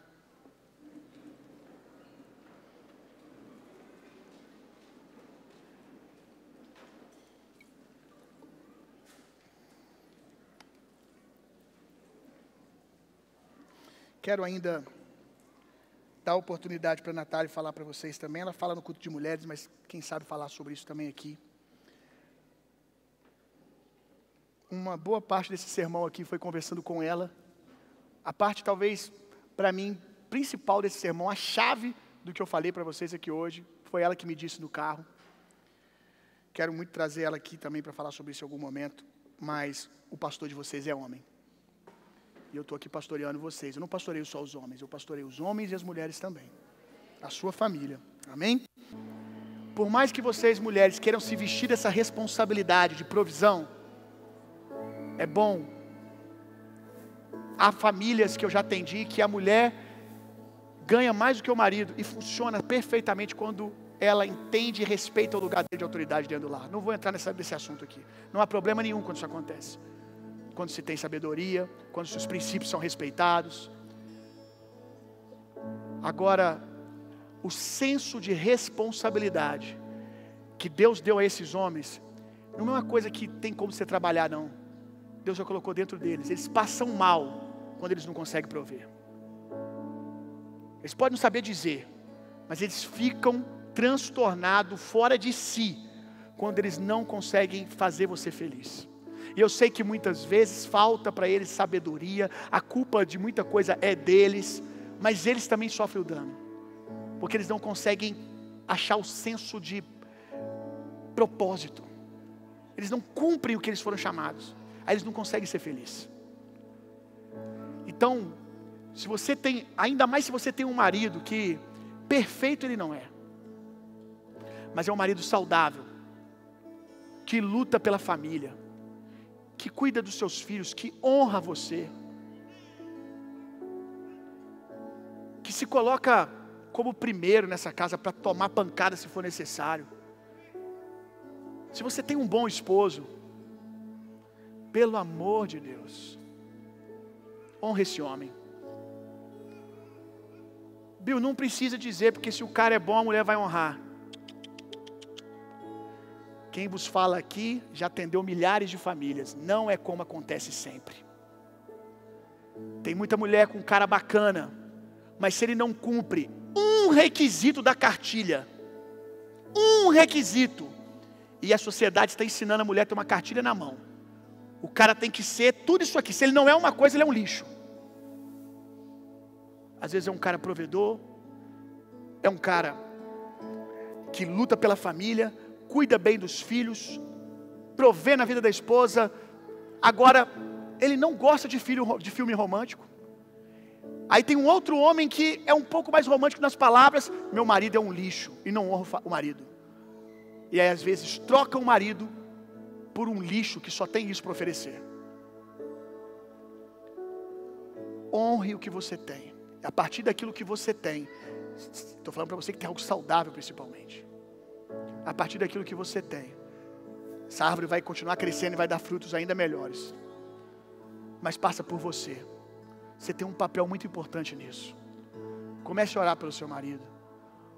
Quero ainda dar oportunidade para a Natália falar para vocês também. Ela fala no culto de mulheres, mas quem sabe falar sobre isso também aqui. Uma boa parte desse sermão aqui foi conversando com ela. A parte, talvez, para mim, principal desse sermão, a chave do que eu falei para vocês aqui hoje, foi ela que me disse no carro. Quero muito trazer ela aqui também para falar sobre isso em algum momento, mas o pastor de vocês é homem. E eu estou aqui pastoreando vocês. Eu não pastoreio só os homens, eu pastoreio os homens e as mulheres também. A sua família. Amém? Por mais que vocês, mulheres, queiram se vestir dessa responsabilidade de provisão, é bom. Há famílias que eu já atendi que a mulher ganha mais do que o marido e funciona perfeitamente quando ela entende e respeita o lugar dele de autoridade dentro do lar. Não vou entrar nesse assunto aqui. Não há problema nenhum quando isso acontece. Quando se tem sabedoria, quando seus princípios são respeitados. Agora, o senso de responsabilidade que Deus deu a esses homens, não é uma coisa que tem como você trabalhar, não. Deus já colocou dentro deles. Eles passam mal quando eles não conseguem prover. Eles podem não saber dizer, mas eles ficam transtornados, fora de si, quando eles não conseguem fazer você feliz. E eu sei que muitas vezes falta para eles sabedoria, a culpa de muita coisa é deles, mas eles também sofrem o dano, porque eles não conseguem achar o senso de propósito. Eles não cumprem o que eles foram chamados. Aí eles não conseguem ser felizes. Então, se você tem, ainda mais se você tem um marido que perfeito ele não é, mas é um marido saudável, que luta pela família, que cuida dos seus filhos, que honra você, que se coloca como primeiro nessa casa para tomar pancada se for necessário. Se você tem um bom esposo, pelo amor de Deus, honre esse homem. Bill, não precisa dizer, porque se o cara é bom, a mulher vai honrar. Quem vos fala aqui já atendeu milhares de famílias. Não é como acontece sempre. Tem muita mulher com cara bacana, mas se ele não cumpre um requisito da cartilha, um requisito, e a sociedade está ensinando a mulher a ter uma cartilha na mão. O cara tem que ser tudo isso aqui. Se ele não é uma coisa, ele é um lixo. Às vezes é um cara provedor, é um cara que luta pela família, cuida bem dos filhos, provê na vida da esposa. Agora, ele não gosta de filme romântico. Aí tem um outro homem que é um pouco mais romântico nas palavras. Meu marido é um lixo e não honra o marido. E aí às vezes troca o marido por um lixo que só tem isso para oferecer. Honre o que você tem. A partir daquilo que você tem. Estou falando para você que tem algo saudável principalmente. A partir daquilo que você tem, essa árvore vai continuar crescendo e vai dar frutos ainda melhores. Mas passa por você. Você tem um papel muito importante nisso. Comece a orar pelo seu marido.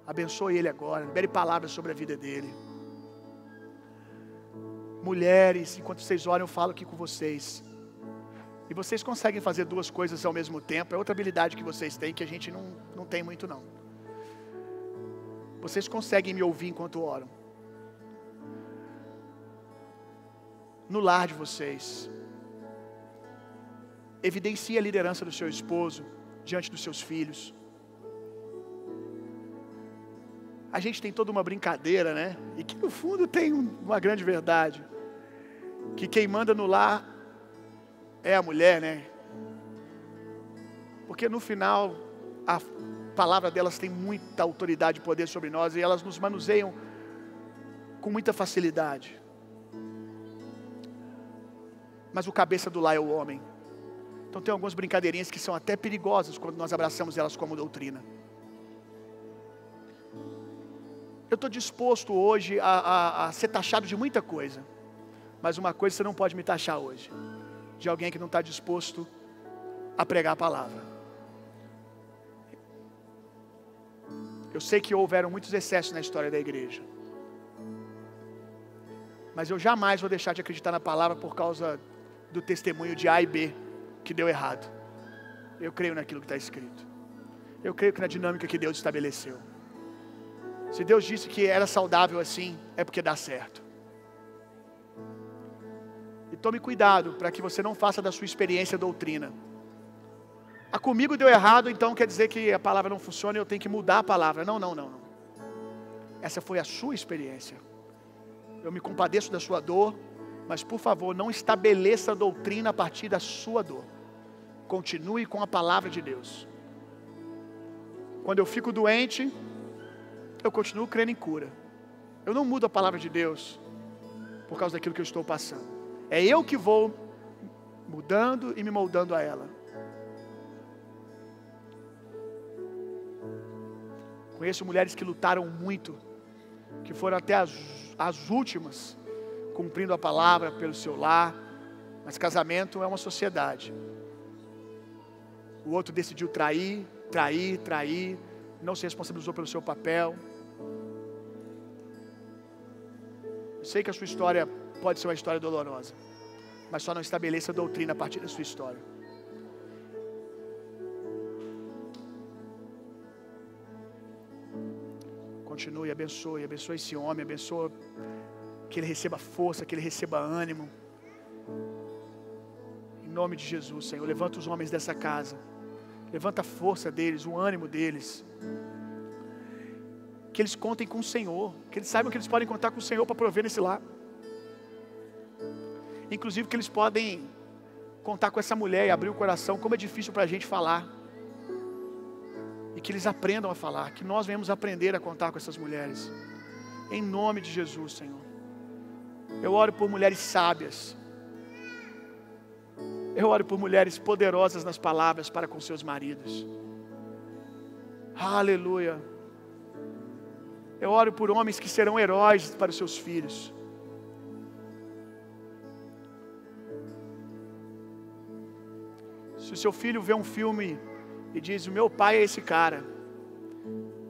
Abençoe ele agora. Libere palavras sobre a vida dele. Mulheres, enquanto vocês oram, eu falo aqui com vocês. E vocês conseguem fazer duas coisas ao mesmo tempo. É outra habilidade que vocês têm que a gente não tem muito não. Vocês conseguem me ouvir enquanto oram. No lar de vocês, evidencie a liderança do seu esposo diante dos seus filhos. A gente tem toda uma brincadeira, né? E que no fundo tem uma grande verdade. Que quem manda no lar é a mulher, né? Porque no final a palavra delas tem muita autoridade e poder sobre nós e elas nos manuseiam com muita facilidade. Mas o cabeça do lar é o homem. Então tem algumas brincadeirinhas que são até perigosas quando nós abraçamos elas como doutrina. Eu estou disposto hoje a ser taxado de muita coisa. Mas uma coisa você não pode me taxar hoje. De alguém que não está disposto a pregar a palavra. Eu sei que houveram muitos excessos na história da igreja. Mas eu jamais vou deixar de acreditar na palavra por causa do testemunho de A e B que deu errado. Eu creio naquilo que está escrito. Eu creio que na dinâmica que Deus estabeleceu. Se Deus disse que era saudável assim, é porque dá certo. E tome cuidado para que você não faça da sua experiência doutrina. Comigo deu errado, então quer dizer que a palavra não funciona e eu tenho que mudar a palavra. Não. Essa foi a sua experiência. Eu me compadeço da sua dor, mas por favor, não estabeleça a doutrina a partir da sua dor. Continue com a palavra de Deus. Quando eu fico doente, eu continuo crendo em cura. Eu não mudo a palavra de Deus por causa daquilo que eu estou passando. É eu que vou mudando e me moldando a ela. Conheço mulheres que lutaram muito, que foram até as últimas, cumprindo a palavra pelo seu lar. Mas casamento é uma sociedade. O outro decidiu trair, não se responsabilizou pelo seu papel. Sei que a sua história pode ser uma história dolorosa, mas só não estabeleça doutrina a partir da sua história. Continue, abençoe esse homem, abençoe que ele receba força, que ele receba ânimo. Em nome de Jesus, Senhor, levanta os homens dessa casa, levanta a força deles, o ânimo deles. Que eles contem com o Senhor, que eles saibam que eles podem contar com o Senhor para prover nesse lar. Inclusive que eles podem contar com essa mulher e abrir o coração, como é difícil para a gente falar. E que eles aprendam a falar, que nós venhamos aprender a contar com essas mulheres. Em nome de Jesus, Senhor. Eu oro por mulheres sábias. Eu oro por mulheres poderosas nas palavras para com seus maridos. Aleluia. Eu oro por homens que serão heróis para os seus filhos. Se o seu filho vê um filme e diz, o meu pai é esse cara,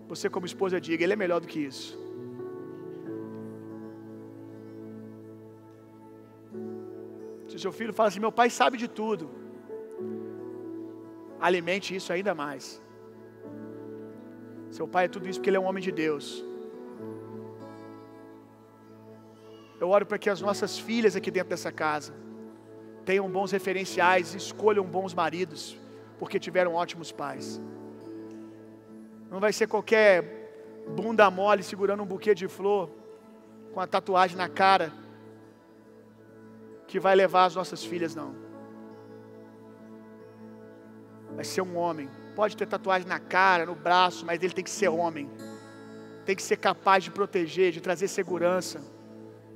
você como esposa diga, ele é melhor do que isso. Se o seu filho fala assim, meu pai sabe de tudo, alimente isso ainda mais. Seu pai é tudo isso porque ele é um homem de Deus. Eu oro para que as nossas filhas aqui dentro dessa casa tenham bons referenciais, escolham bons maridos, porque tiveram ótimos pais. Não vai ser qualquer bunda mole segurando um buquê de flor, com a tatuagem na cara, que vai levar as nossas filhas, não. Vai ser um homem. Pode ter tatuagem na cara, no braço, mas ele tem que ser homem. Tem que ser capaz de proteger, de trazer segurança,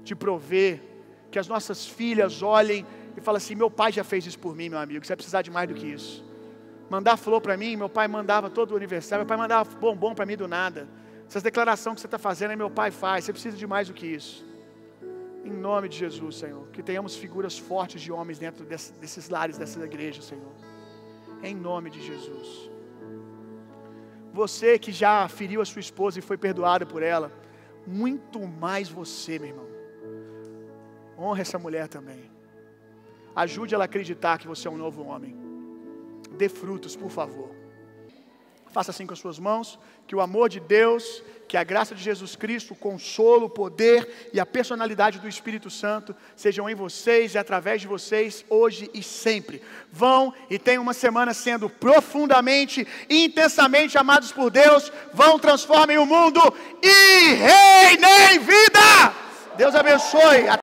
de prover. Que as nossas filhas olhem e falem assim, meu pai já fez isso por mim, meu amigo, você vai precisar de mais do que isso. Mandar flor para mim, meu pai mandava todo o aniversário, meu pai mandava bombom para mim do nada. Essas declarações que você está fazendo, meu pai faz, você precisa de mais do que isso. Em nome de Jesus, Senhor, que tenhamos figuras fortes de homens dentro desses lares, dessas igrejas, Senhor. Em nome de Jesus. Você que já feriu a sua esposa e foi perdoado por ela, muito mais você, meu irmão. Honra essa mulher também. Ajude ela a acreditar que você é um novo homem. Dê frutos, por favor. Faça assim com as suas mãos, que o amor de Deus, que a graça de Jesus Cristo, o consolo, o poder e a personalidade do Espírito Santo sejam em vocês e através de vocês, hoje e sempre. Vão e tenham uma semana sendo profundamente e intensamente amados por Deus. Vão, transformem o mundo e reinem vida! Deus abençoe.